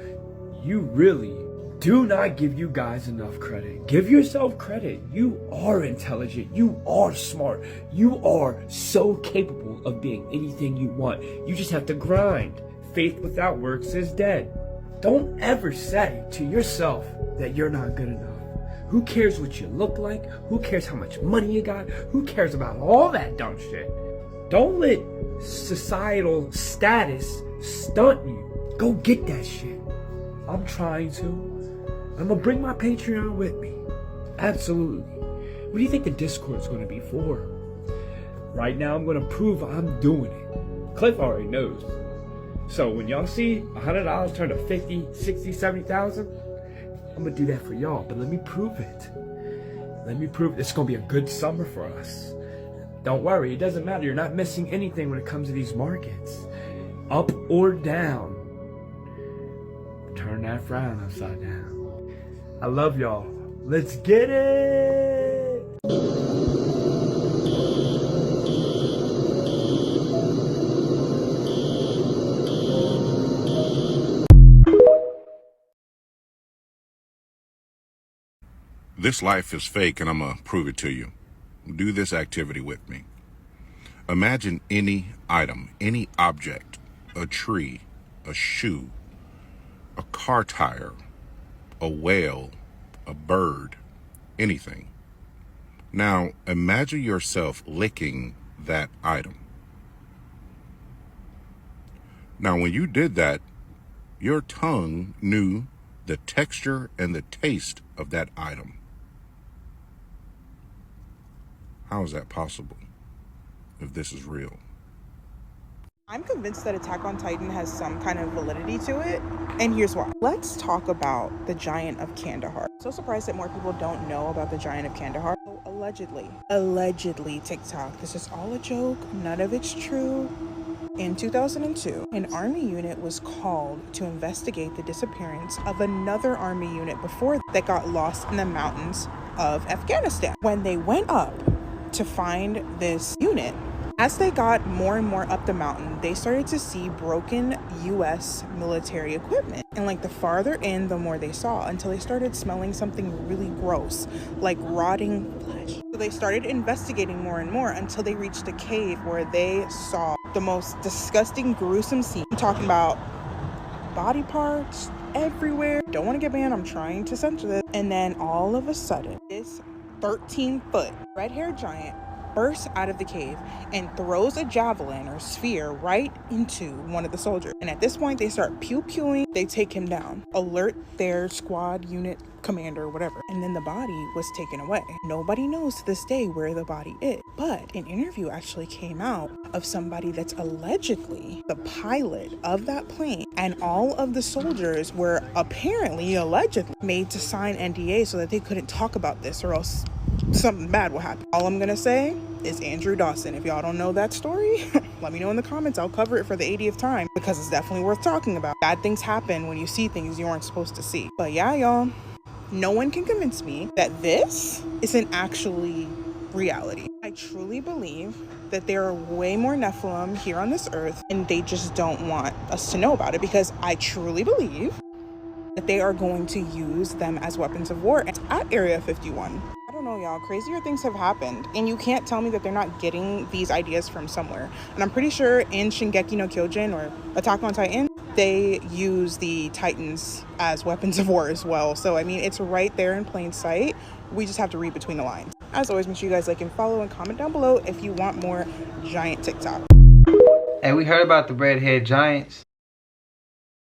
You really do not give you guys enough credit. Give yourself credit. You are intelligent. You are smart. You are so capable of being anything you want. You just have to grind. Faith without works is dead. Don't ever say to yourself that you're not good enough. Who cares what you look like? Who cares how much money you got? Who cares about all that dumb shit? Don't let societal status stunt you. Go get that shit. I'm trying to. I'm gonna bring my Patreon with me. Absolutely. What do you think the Discord's gonna be for? Right now, I'm gonna prove I'm doing it. Cliff already knows. So when y'all see $100 turn to 50, 60, 70,000, I'm gonna do that for y'all. But let me prove it. Let me prove it's gonna be a good summer for us. Don't worry, it doesn't matter. You're not missing anything when it comes to these markets. Up or down. Turn that frown upside down. I love y'all. Let's get it! This life is fake, and I'm gonna prove it to you. Do this activity with me. Imagine any item, any object, a tree, a shoe, a car tire, a whale, a bird, anything. Now, imagine yourself licking that item. Now, when you did that, your tongue knew the texture and the taste of that item. How is that possible if this is real? I'm convinced that Attack on Titan has some kind of validity to it, and here's why. Let's talk about the Giant of Kandahar. So surprised that more people don't know about the Giant of Kandahar. So allegedly TikTok, this is all a joke, none of it's true. In 2002, an army unit was called to investigate the disappearance of another army unit before that got lost in the mountains of Afghanistan. When they went up to find this unit, as they got more and more up the mountain, they started to see broken US military equipment. And like the farther in, the more they saw, until they started smelling something really gross, like rotting flesh. So they started investigating more and more until they reached a cave where they saw the most disgusting, gruesome scene. I'm talking about body parts everywhere. Don't want to get banned, I'm trying to censor this. And then all of a sudden, this 13-foot red-haired giant bursts out of the cave and throws a javelin or sphere right into one of the soldiers. And at this point, they start pew-pewing. They take him down, alert their squad unit commander or whatever. And then the body was taken away. Nobody knows to this day where the body is. But an interview actually came out of somebody that's allegedly the pilot of that plane. And all of the soldiers were apparently, allegedly, made to sign NDA so that they couldn't talk about this or else something bad will happen. All I'm gonna say is Andrew Dawson. If y'all don't know that story, let me know in the comments. I'll cover it for the 80th time because it's definitely worth talking about. Bad things happen when you see things you aren't supposed to see. But yeah, y'all, no one can convince me that this isn't actually reality. I truly believe that there are way more Nephilim here on this earth and they just don't want us to know about it, because I truly believe that they are going to use them as weapons of war at Area 51. I don't know, y'all, crazier things have happened, and you can't tell me that they're not getting these ideas from somewhere. And I'm pretty sure in Shingeki no Kyojin or Attack on Titan, they use the Titans as weapons of war as well. So, I mean, it's right there in plain sight. We just have to read between the lines. As always, make sure you guys like and follow and comment down below if you want more giant TikTok. Hey, we heard about the redhead giants.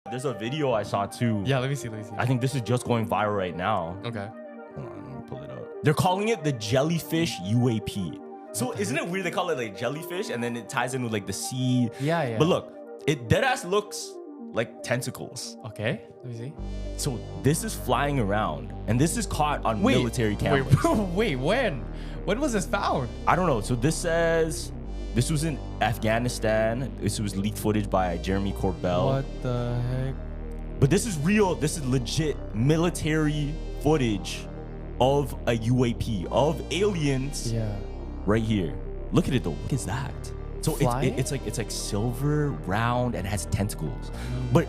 There's a video I saw too. Yeah, let me see. I think this is just going viral right now. Okay. Hold on, let me pull it up. They're calling it the Jellyfish UAP. So isn't it weird they call it like jellyfish and then it ties in with like the sea? Yeah. But look, it deadass looks like tentacles. Okay, let me see. So this is flying around and this is caught on military cameras. Wait, when? When was this found? I don't know. So this says this was in Afghanistan. This was leaked footage by Jeremy Corbell. What the heck? But this is real. This is legit military footage of a UAP, of aliens. Yeah. Right here. Look at it though. What is that? So it's like silver, round, and has tentacles. But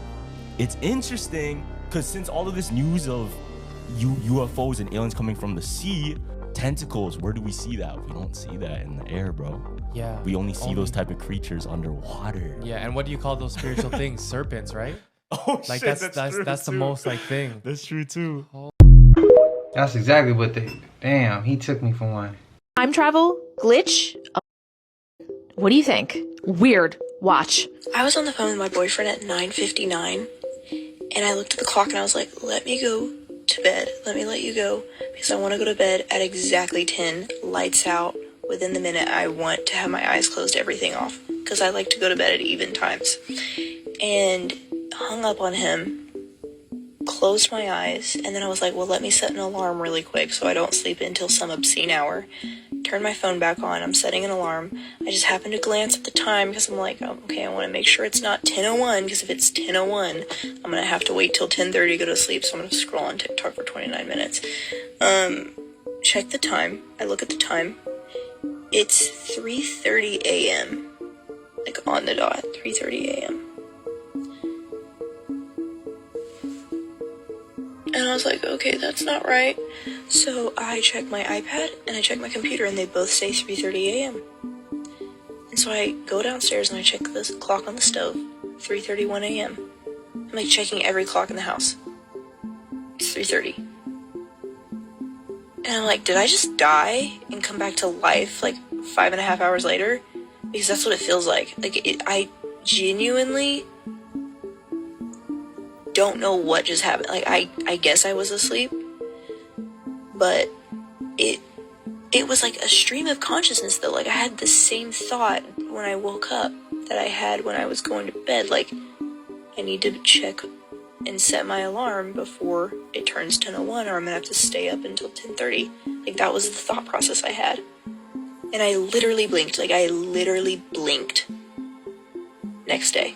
it's interesting because since all of this news of UFOs and aliens coming from the sea, tentacles, where do we see that? We don't see that in the air, bro. Yeah. We only see those type of creatures underwater. Yeah, and what do you call those spiritual things? Serpents, right? Oh, like shit, that's the most like thing. That's true too. That's exactly what they. Damn, he took me for one. Time travel, glitch. What do you think? Weird. Watch. I was on the phone with my boyfriend at 9:59, and I looked at the clock and I was like, let me go to bed. Let me let you go because I want to go to bed at exactly 10, lights out. Within the minute, I want to have my eyes closed, everything off, because I like to go to bed at even times. And hung up on him, closed my eyes, and then I was like, well, let me set an alarm really quick so I don't sleep until some obscene hour. turn my phone back on. I'm setting an alarm. I just happen to glance at the time because I'm like, oh, okay, I want to make sure it's not 10:01, because if it's 10:01, I'm going to have to wait till 10:30 to go to sleep, so I'm going to scroll on TikTok for 29 minutes. Check the time. I look at the time. It's 3:30 a.m. Like on the dot, 3:30 a.m. And I was like, okay, that's not right. So I check my iPad and I check my computer, and they both say 3:30 a.m. And so I go downstairs and I check the clock on the stove, 3:31 a.m. I'm like checking every clock in the house. It's 3:30. And I'm like, did I just die and come back to life like 5.5 hours later? Because that's what it feels like. I genuinely don't know what just happened. Like, I guess I was asleep, but it was like a stream of consciousness though. Like, I had the same thought when I woke up that I had when I was going to bed. Like, I need to check and set my alarm before it turns 10:01, or I'm gonna have to stay up until 10:30. Like, that was the thought process I had. And I literally blinked. Like, I literally blinked. Next day,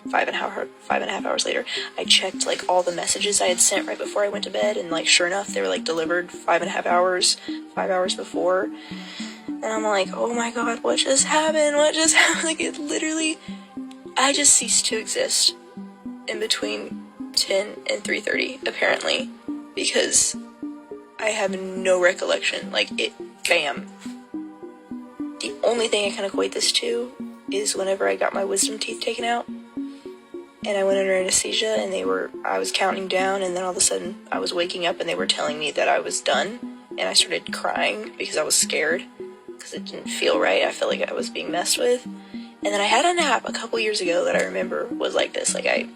5.5 hours later, I checked like all the messages I had sent right before I went to bed, and like sure enough, they were like delivered 5.5 hours, 5 hours before. And I'm like, oh my god, what just happened? What just happened? Like, it literally, I just ceased to exist in between 10 and 3:30 apparently, because I have no recollection. Like, it, bam. The only thing I can equate this to is whenever I got my wisdom teeth taken out and I went under anesthesia, and I was counting down, and then all of a sudden I was waking up and they were telling me that I was done, and I started crying because I was scared because it didn't feel right. I felt like I was being messed with. And then I had a nap a couple years ago that I remember was like this. Like, I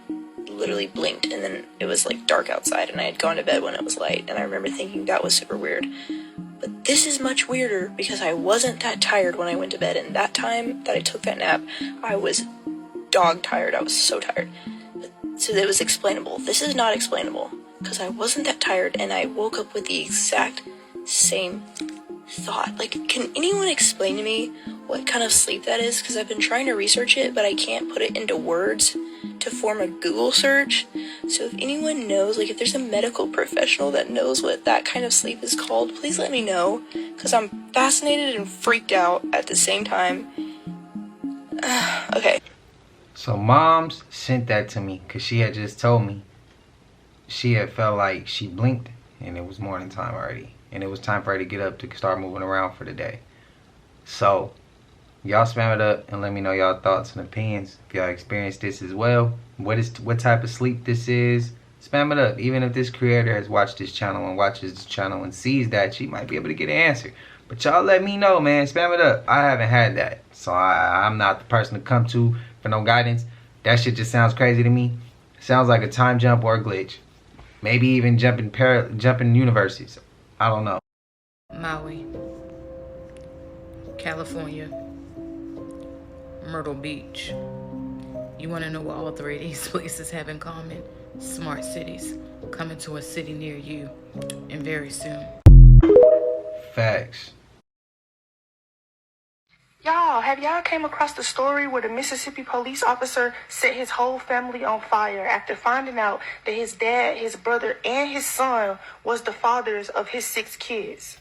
literally blinked and then it was like dark outside and I had gone to bed when it was light, and I remember thinking that was super weird. But this is much weirder because I wasn't that tired when I went to bed, and that time that I took that nap, I was dog tired. I was so tired. So it was explainable. This is not explainable because I wasn't that tired and I woke up with the exact same thought. Like, can anyone explain to me what kind of sleep that is? Because I've been trying to research it, but I can't put it into words to form a Google search. So if anyone knows, like if there's a medical professional that knows what that kind of sleep is called, please let me know, because I'm fascinated and freaked out at the same time. Okay. So Moms sent that to me because she had just told me she had felt like she blinked and it was morning time already, and it was time for her to get up to start moving around for the day. So y'all spam it up and let me know y'all thoughts and opinions if y'all experienced this as well. What type of sleep this is. Spam it up. Even if this creator has watched this channel and watches this channel and sees that, she might be able to get an answer. But y'all let me know, man. Spam it up. I haven't had that, so I'm not the person to come to for no guidance. That shit just sounds crazy to me. Sounds like a time jump or a glitch. Maybe even jumping universes. I don't know. Maui, California, Myrtle Beach. You want to know what all three of these places have in common? Smart cities coming to a city near you, and very soon. Facts. Y'all, have y'all came across the story where the Mississippi police officer set his whole family on fire after finding out that his dad, his brother, and his son was the fathers of his 6 kids?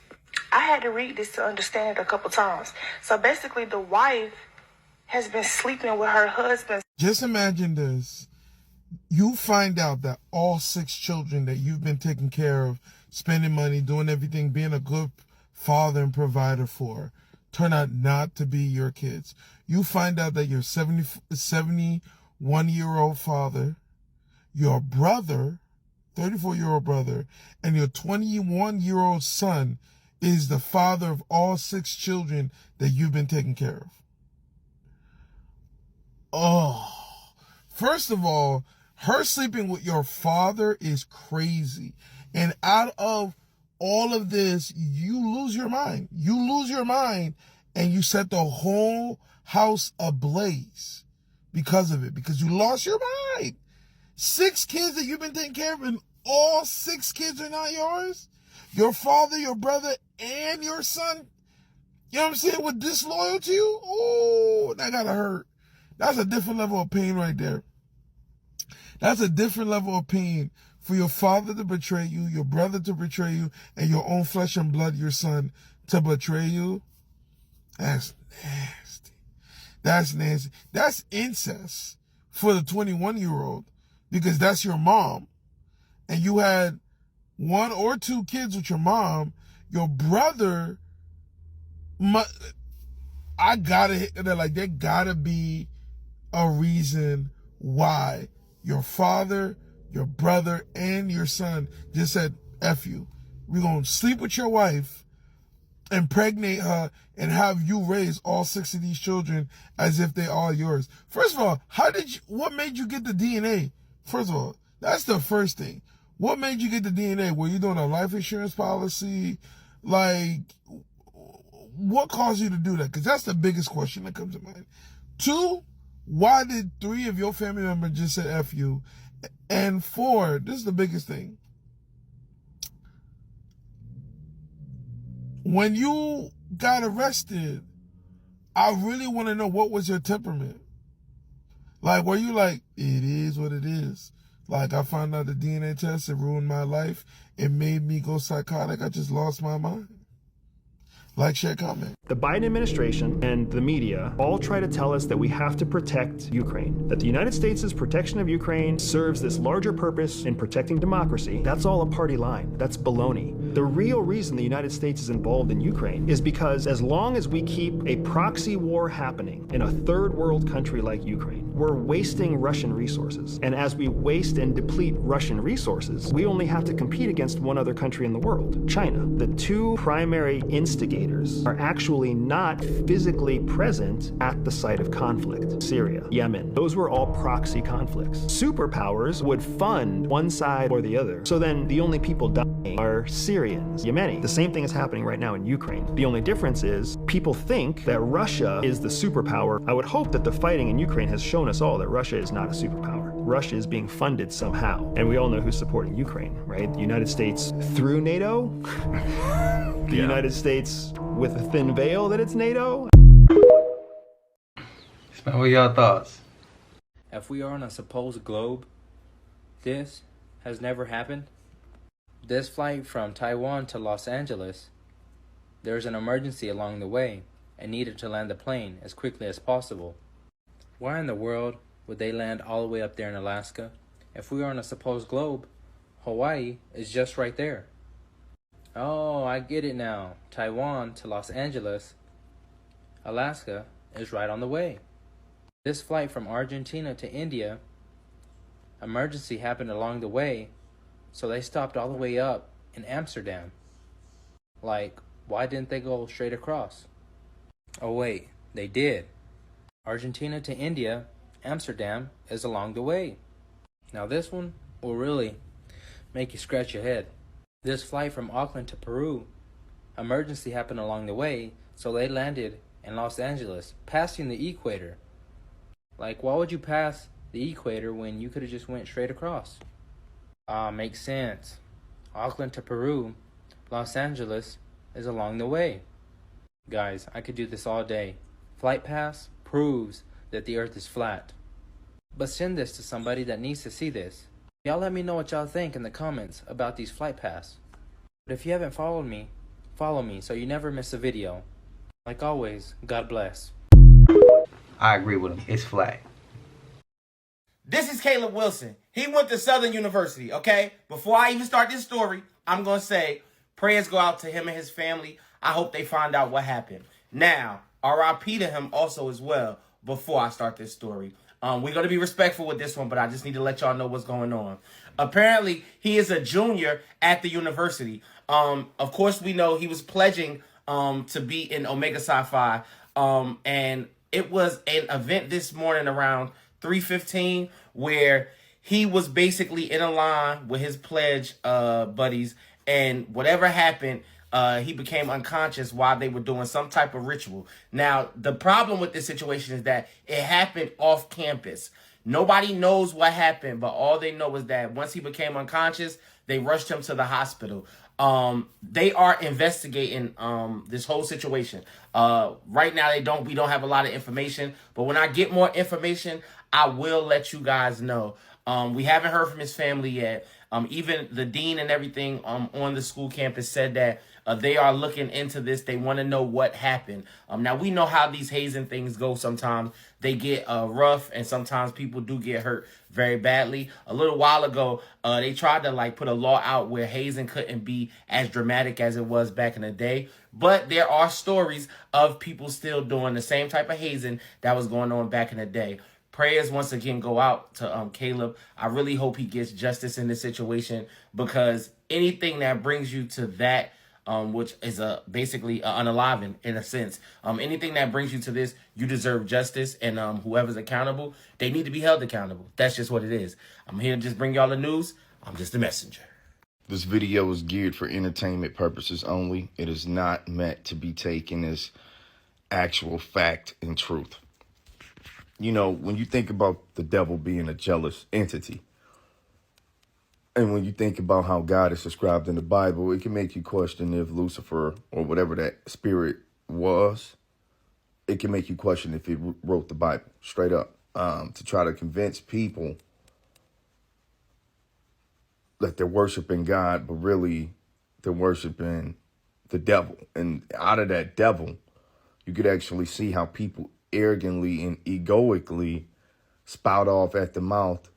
I had to read this to understand it a couple times. So basically, the wife has been sleeping with her husband. Just imagine this. You find out that all 6 children that you've been taking care of, spending money, doing everything, being a good father and provider for, turn out not to be your kids. You find out that your 71-year-old father, your brother, 34-year-old brother, and your 21-year-old son is the father of all 6 children that you've been taking care of. Oh, first of all, her sleeping with your father is crazy. And out of all of this, you lose your mind. You lose your mind and you set the whole house ablaze because of it, because you lost your mind. 6 kids that you've been taking care of, and all 6 kids are not yours? Your father, your brother, and your son you know what I'm saying, were disloyal to you, oh, that gotta hurt. That's a different level of pain right there. That's a different level of pain for your father to betray you, your brother to betray you, and your own flesh and blood, your son, to betray you. That's nasty. That's nasty. That's incest for the 21-year-old, because that's your mom. And you had 1 or 2 kids with your mom. Your brother, there gotta be a reason why your father, your brother, and your son just said, F you. We're going to sleep with your wife, impregnate her, and have you raise all 6 of these children as if they are yours. First of all, what made you get the DNA? First of all, that's the first thing. What made you get the DNA? Were you doing a life insurance policy? Like, what caused you to do that? Because that's the biggest question that comes to mind. 2, why did 3 of your family members just say F you? And 4, this is the biggest thing. When you got arrested, I really want to know, what was your temperament? Like, were you like, it is what it is? Like, I found out the DNA test, it ruined my life. It made me go psychotic. I just lost my mind. Like, share, comment. The Biden administration and the media all try to tell us that we have to protect Ukraine, that the United States' protection of Ukraine serves this larger purpose in protecting democracy. That's all a party line. That's baloney. The real reason the United States is involved in Ukraine is because as long as we keep a proxy war happening in a third world country like Ukraine, we're wasting Russian resources. And as we waste and deplete Russian resources, we only have to compete against one other country in the world, China. The 2 primary instigators are actually not physically present at the site of conflict. Syria, Yemen, those were all proxy conflicts. Superpowers would fund one side or the other. So then the only people dying are Syrians, Yemeni. The same thing is happening right now in Ukraine. The only difference is people think that Russia is the superpower. I would hope that the fighting in Ukraine has shown us all that Russia is not a superpower. Russia is being funded somehow. And we all know who's supporting Ukraine, right? The United States through NATO? The United States with a thin veil that it's NATO? What are your thoughts? If we are on a supposed globe, this has never happened. This flight from Taiwan to Los Angeles, there's an emergency along the way and needed to land the plane as quickly as possible. Why in the world would they land all the way up there in Alaska? If we are on a supposed globe, Hawaii is just right there. Oh, I get it now. Taiwan to Los Angeles, Alaska is right on the way. This flight from Argentina to India, emergency happened along the way, so they stopped all the way up in Amsterdam. Like, why didn't they go straight across? Oh wait, they did. Argentina to India, Amsterdam is along the way. Now this one will really make you scratch your head. This flight from Auckland to Peru, emergency happened along the way, so they landed in Los Angeles, passing the equator. Like, why would you pass the equator when you could have just went straight across? Makes sense. Auckland to Peru, Los Angeles is along the way. Guys, I could do this all day. Flight pass proves that the earth is flat. But send this to somebody that needs to see this. Y'all let me know what y'all think in the comments about these flight pass. But if you haven't followed me, follow me so you never miss a video. Like always, God bless. I agree with him. It's flat. This is Caleb Wilson. He went to Southern University, okay? Before I even start this story, I'm going to say prayers go out to him and his family. I hope they find out what happened. Now, RIP to him also as well before I start this story. We're going to be respectful with this one, but I just need to let y'all know what's going on. Apparently, he is a junior at the university. Of course, we know he was pledging to be in Omega Psi Phi. And it was an event this morning around 3:15 where he was basically in a line with his pledge buddies. And whatever happened, he became unconscious while they were doing some type of ritual. Now, the problem with this situation is that it happened off campus. Nobody knows what happened, but all they know is that once he became unconscious, they rushed him to the hospital. They are investigating this whole situation. Right now we don't have a lot of information, but when I get more information, I will let you guys know. We haven't heard from his family yet. Even the dean and everything on the school campus said that they are looking into this. They want to know what happened. Now, we know how these hazing things go sometimes. They get rough, and sometimes people do get hurt very badly. A little while ago, they tried to put a law out where hazing couldn't be as dramatic as it was back in the day. But there are stories of people still doing the same type of hazing that was going on back in the day. Prayers once again go out to Caleb. I really hope he gets justice in this situation, because anything that brings you to that, which is basically unaliving in a sense, anything that brings you to this, you deserve justice, and whoever's accountable, they need to be held accountable. That's just what it is. I'm here to just bring y'all the news. I'm just a messenger. This video is geared for entertainment purposes only. It is not meant to be taken as actual fact and truth. You know, when you think about the devil being a jealous entity, and when you think about how God is described in the Bible, it can make you question if Lucifer or whatever that spirit was, it can make you question if he wrote the Bible straight up, to try to convince people that they're worshiping God, but really they're worshiping the devil. And out of that devil, you could actually see how people arrogantly and egoically spout off at the mouth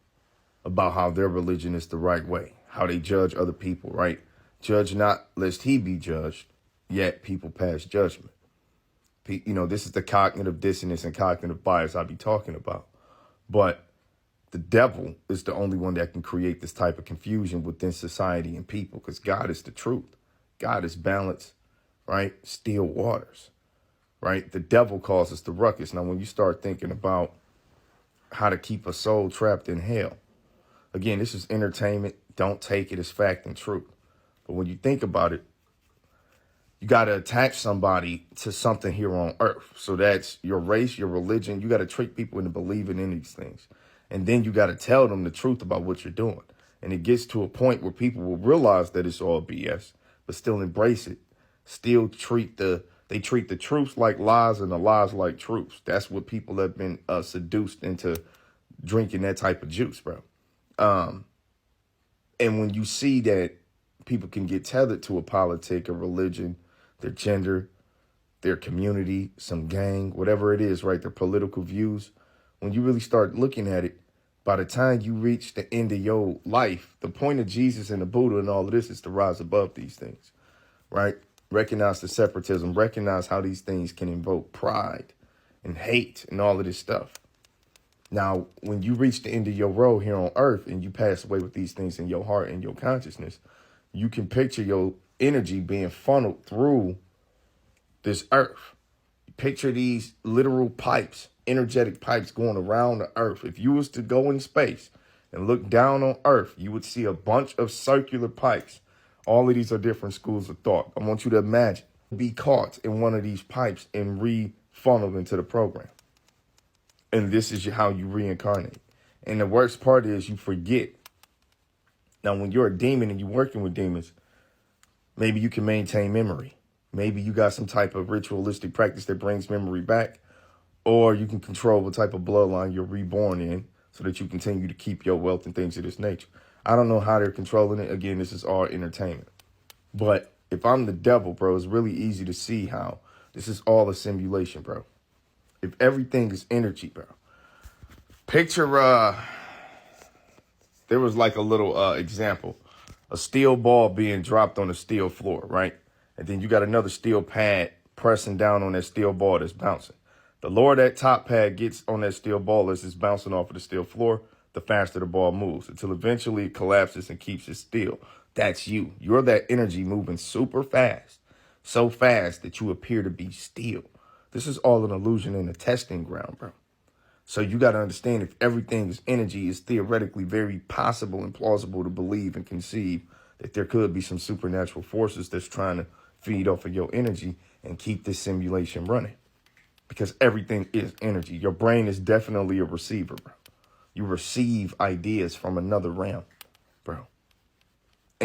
about how their religion is the right way, how they judge other people, right? Judge not lest he be judged, yet people pass judgment. You know, this is the cognitive dissonance and cognitive bias I be talking about. But the devil is the only one that can create this type of confusion within society and people, because God is the truth. God is balance, right? Still waters. Right? The devil causes the ruckus. Now, when you start thinking about how to keep a soul trapped in hell, again, this is entertainment. Don't take it as fact and truth. But when you think about it, you got to attach somebody to something here on earth. So that's your race, your religion. You got to trick people into believing in these things. And then you got to tell them the truth about what you're doing. And it gets to a point where people will realize that it's all BS, but still embrace it. Still treat the truths like lies and the lies like truths. That's what people have been seduced into drinking that type of juice, bro. And when you see that people can get tethered to a politic, a religion, their gender, their community, some gang, whatever it is, right? Their political views. When you really start looking at it, by the time you reach the end of your life, the point of Jesus and the Buddha and all of this is to rise above these things, right? Recognize the separatism, recognize how these things can invoke pride and hate and all of this stuff. Now, when you reach the end of your road here on earth and you pass away with these things in your heart and your consciousness, you can picture your energy being funneled through this earth. Picture these literal pipes, energetic pipes going around the earth. If you was to go in space and look down on earth, you would see a bunch of circular pipes. All of these are different schools of thought. I want you to imagine be caught in one of these pipes and re-funneled into the program. And this is how you reincarnate. And the worst part is you forget. Now, when you're a demon and you're working with demons, maybe you can maintain memory. Maybe you got some type of ritualistic practice that brings memory back. Or you can control what type of bloodline you're reborn in so that you continue to keep your wealth and things of this nature. I don't know how they're controlling it. Again, this is all entertainment. But if I'm the devil, bro, it's really easy to see how this is all a simulation, bro. If everything is energy, bro. Picture, there was like a little example. A steel ball being dropped on a steel floor, right? And then you got another steel pad pressing down on that steel ball that's bouncing. The lower that top pad gets on that steel ball as it's bouncing off of the steel floor, the faster the ball moves until eventually it collapses and keeps it still. That's you. You're that energy moving super fast, so fast that you appear to be still. This is all an illusion and a testing ground, bro. So you got to understand, if everything is energy, it's theoretically very possible and plausible to believe and conceive that there could be some supernatural forces that's trying to feed off of your energy and keep this simulation running. Because everything is energy. Your brain is definitely a receiver, bro. You receive ideas from another realm, bro.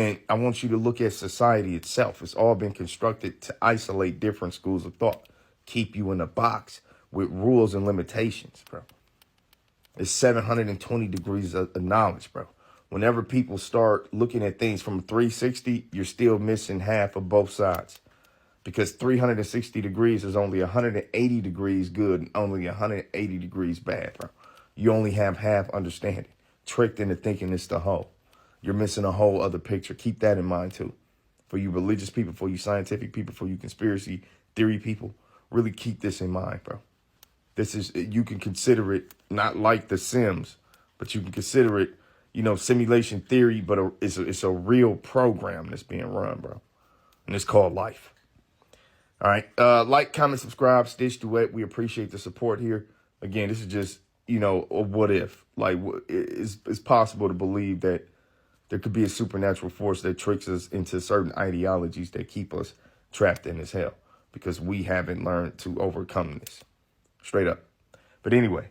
And I want you to look at society itself. It's all been constructed to isolate different schools of thought, keep you in a box with rules and limitations, bro. It's 720 degrees of knowledge, bro. Whenever people start looking at things from 360, you're still missing half of both sides. Because 360 degrees is only 180 degrees good and only 180 degrees bad, bro. You only have half understanding, tricked into thinking it's the whole. You're missing a whole other picture. Keep that in mind, too. For you religious people, for you scientific people, for you conspiracy theory people, really keep this in mind, bro. This is, you can consider it not like The Sims, but you can consider it, you know, simulation theory, but it's a real program that's being run, bro. And it's called life. All right. Like, comment, subscribe, Stitch Duet. We appreciate the support here. Again, this is just, you know, a what if. Like, it's possible to believe that there could be a supernatural force that tricks us into certain ideologies that keep us trapped in this hell because we haven't learned to overcome this. Straight up. But anyway,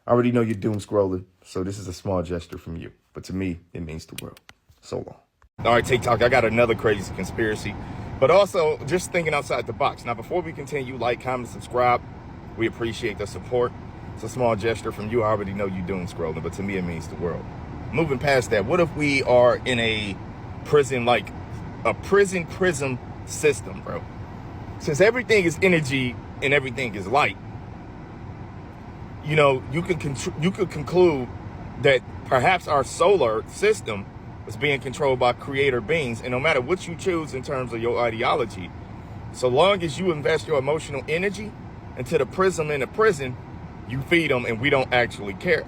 I already know you're doom scrolling, so this is a small gesture from you. But to me, it means the world. So long. All right, TikTok, I got another crazy conspiracy, but also just thinking outside the box. Now, before we continue, like, comment, subscribe. We appreciate the support. It's a small gesture from you. I already know you're doom scrolling, but to me, it means the world. Moving past that, what if we are in a prison, like a prison prism system, bro? Since everything is energy and everything is light, you know, you could conclude that perhaps our solar system is being controlled by creator beings. And no matter what you choose in terms of your ideology, so long as you invest your emotional energy into the prism in the prison, you feed them and we don't actually care.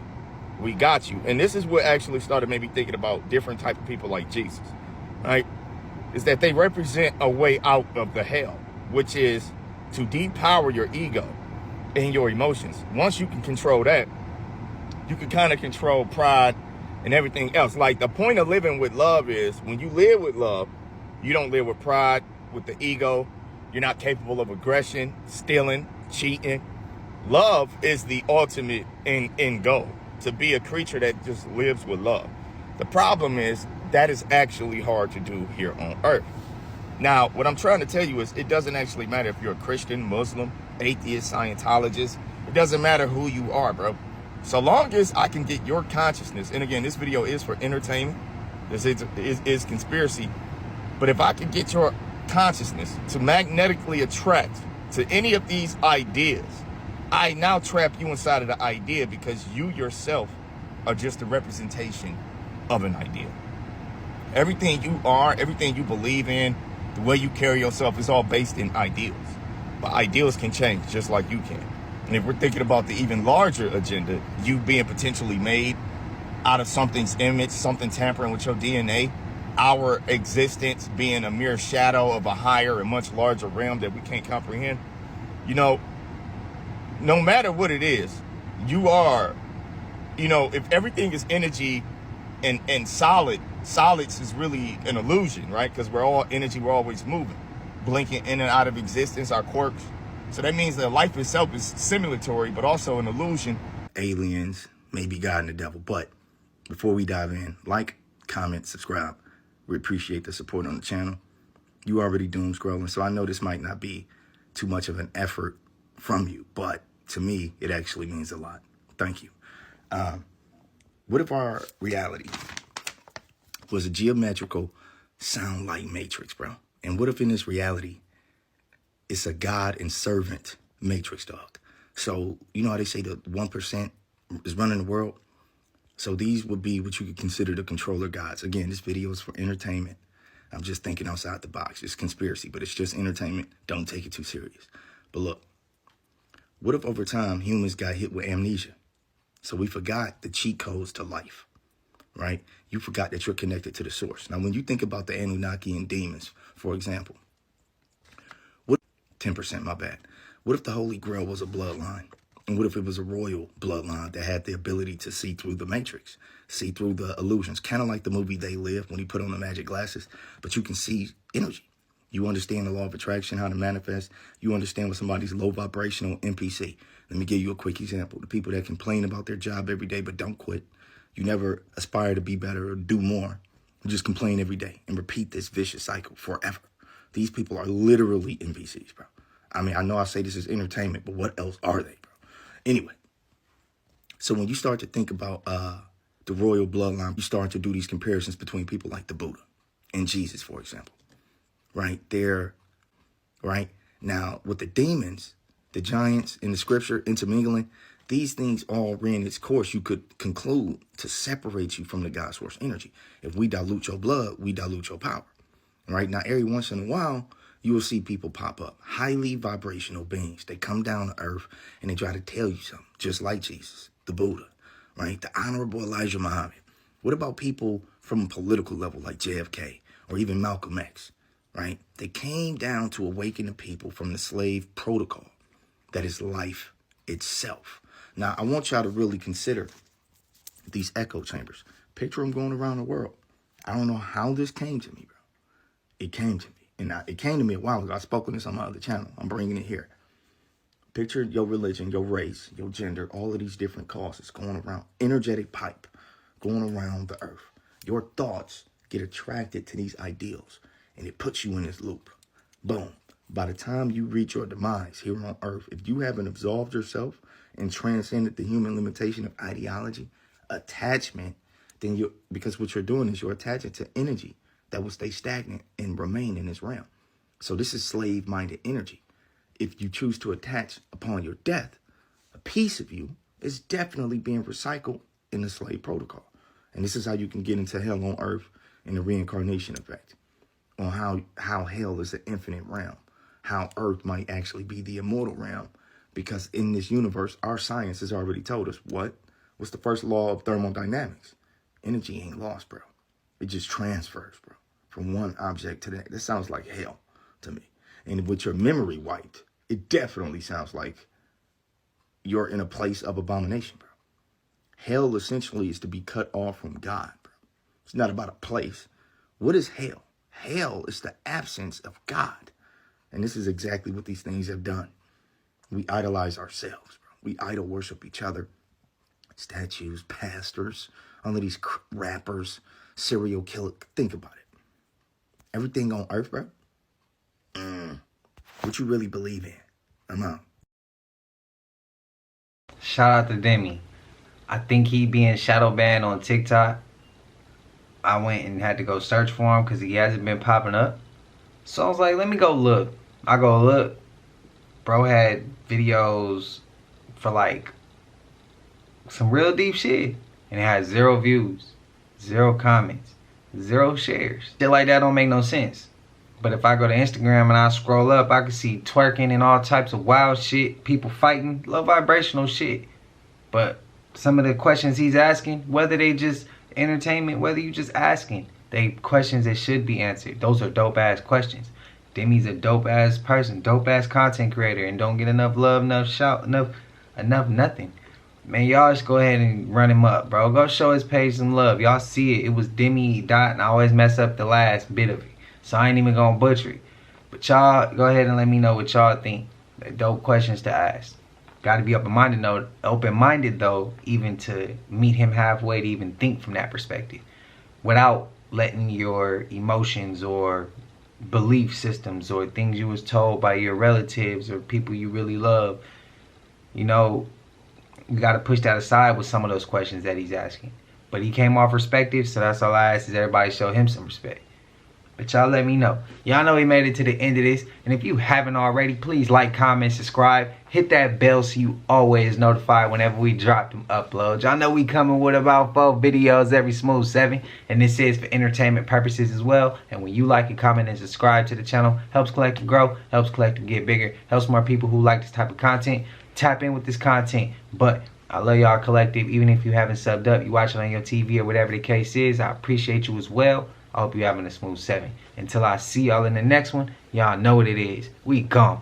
We got you. And this is what actually started maybe thinking about different type of people like Jesus, right? Is that they represent a way out of the hell, which is to depower your ego and your emotions. Once you can control that, you can kind of control pride and everything else. Like, the point of living with love is when you live with love, you don't live with pride, with the ego. You're not capable of aggression, stealing, cheating. Love is the ultimate end goal, to be a creature that just lives with love. The problem is that is actually hard to do here on earth. Now, what I'm trying to tell you is it doesn't actually matter if you're a Christian, Muslim, atheist, Scientologist. It doesn't matter who you are, bro. So long as I can get your consciousness, and again, this video is for entertainment. This is conspiracy. But if I can get your consciousness to magnetically attract to any of these ideas, I now trap you inside of the idea because you yourself are just a representation of an idea. Everything you are, everything you believe in, the way you carry yourself is all based in ideals. But ideals can change just like you can. And if we're thinking about the even larger agenda, you being potentially made out of something's image, something tampering with your DNA, our existence being a mere shadow of a higher and much larger realm that we can't comprehend, you know, no matter what it is, you are, you know, if everything is energy and solids is really an illusion, right? Because we're all energy, we're always moving, blinking in and out of existence, our quirks. So that means that life itself is simulatory, but also an illusion. Aliens, maybe God and the devil. But before we dive in, like, comment, subscribe. We appreciate the support on the channel. You already doom scrolling, so I know this might not be too much of an effort from you, but to me, it actually means a lot. Thank you. What if our reality was a geometrical sound light matrix, bro? And what if in this reality, it's a God and servant matrix, dog? So, you know how they say the 1% is running the world? So these would be what you could consider the controller gods. Again, this video is for entertainment. I'm just thinking outside the box. It's conspiracy, but it's just entertainment. Don't take it too serious. But look, what if over time humans got hit with amnesia? So we forgot the cheat codes to life, right? You forgot that you're connected to the source. Now, when you think about the Anunnaki and demons, for example, 10%, my bad. What if the Holy Grail was a bloodline? And what if it was a royal bloodline that had the ability to see through the matrix, see through the illusions? Kind of like the movie They Live when he put on the magic glasses, but you can see energy. You understand the law of attraction, how to manifest. You understand what somebody's low vibrational NPC. Let me give you a quick example. The people that complain about their job every day but don't quit. You never aspire to be better or do more. just complain every day and repeat this vicious cycle forever. These people are literally NPCs, bro. I mean, I know I say this is entertainment, but what else are they, bro? Anyway, so when you start to think about the royal bloodline, you start to do these comparisons between people like the Buddha and Jesus, for example, right? Right? Now, with the demons, the giants in the scripture intermingling, these things all ran its course. You could conclude to separate you from the God source energy. If we dilute your blood, we dilute your power. Right? Now, every once in a while, you will see people pop up. Highly vibrational beings. They come down to earth and they try to tell you something, just like Jesus, the Buddha, right? The Honorable Elijah Muhammad. What about people from a political level like JFK or even Malcolm X, right? They came down to awaken the people from the slave protocol that is life itself. Now, I want y'all to really consider these echo chambers. Picture them going around the world. I don't know how this came to me, bro. It came to me. And it came to me a while ago. I spoke on this on my other channel. I'm bringing it here. Picture your religion, your race, your gender, all of these different causes going around. Energetic pipe going around the earth. Your thoughts get attracted to these ideals. And it puts you in this loop. Boom. By the time you reach your demise here on earth, if you haven't absolved yourself and transcended the human limitation of ideology, attachment, then because what you're doing is you're attaching to energy that will stay stagnant and remain in this realm. So this is slave-minded energy. If you choose to attach upon your death, a piece of you is definitely being recycled in the slave protocol. And this is how you can get into hell on earth in the reincarnation effect, on how hell is an infinite realm, how earth might actually be the immortal realm, because in this universe, our science has already told us what's the first law of thermodynamics? Energy ain't lost, bro. It just transfers, bro, from one object to the next. That sounds like hell to me. And with your memory wiped, it definitely sounds like you're in a place of abomination, bro. Hell essentially is to be cut off from God, bro. It's not about a place. What is hell? Hell is the absence of God. And this is exactly what these things have done. We idolize ourselves, bro. We idol worship each other. Statues, pastors, all of these rappers, serial killer. Think about it. Everything on earth, bro. What you really believe in? I'm out. Shout out to Demi. I think he being shadow banned on TikTok. I went and had to go search for him because he hasn't been popping up. So I was like, let me go look. I go look. Bro had videos for like some real deep shit. And it had 0 views, 0 comments, 0 shares. Shit like that don't make no sense. But if I go to Instagram and I scroll up, I can see twerking and all types of wild shit, people fighting, low vibrational shit. But some of the questions he's asking, whether they just entertainment, whether you just asking, they questions that should be answered. Those are dope ass questions. Demi's a dope ass person, dope ass content creator, and don't get enough love, enough shout, enough nothing. Man, y'all just go ahead and run him up, bro. Go show his page some love. Y'all see it. It was Demi Dot, and I always mess up the last bit of it. So I ain't even gonna butcher it. But y'all, go ahead and let me know what y'all think. They're dope questions to ask. Gotta be open-minded though, even to meet him halfway to even think from that perspective. Without letting your emotions or belief systems or things you was told by your relatives or people you really love, you know, you got to push that aside with some of those questions that he's asking. But he came off respective, so that's all I ask is everybody show him some respect. But y'all let me know. Y'all know he made it to the end of this. And if you haven't already, please like, comment, subscribe. Hit that bell so you always notified whenever we drop them uploads. Y'all know we coming with about 4 videos every smooth 7. And this is for entertainment purposes as well. And when you like and comment and subscribe to the channel, helps Collective grow, helps Collective get bigger, helps more people who like this type of content tap in with this content. But I love y'all Collective. Even if you haven't subbed up, you watching on your TV or whatever the case is, I appreciate you as well. I hope you're having a smooth 7. Until I see y'all in the next one, y'all know what it is. We gone.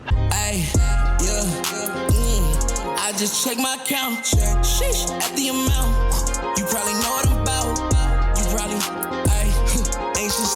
I just check my account. Sheesh, at the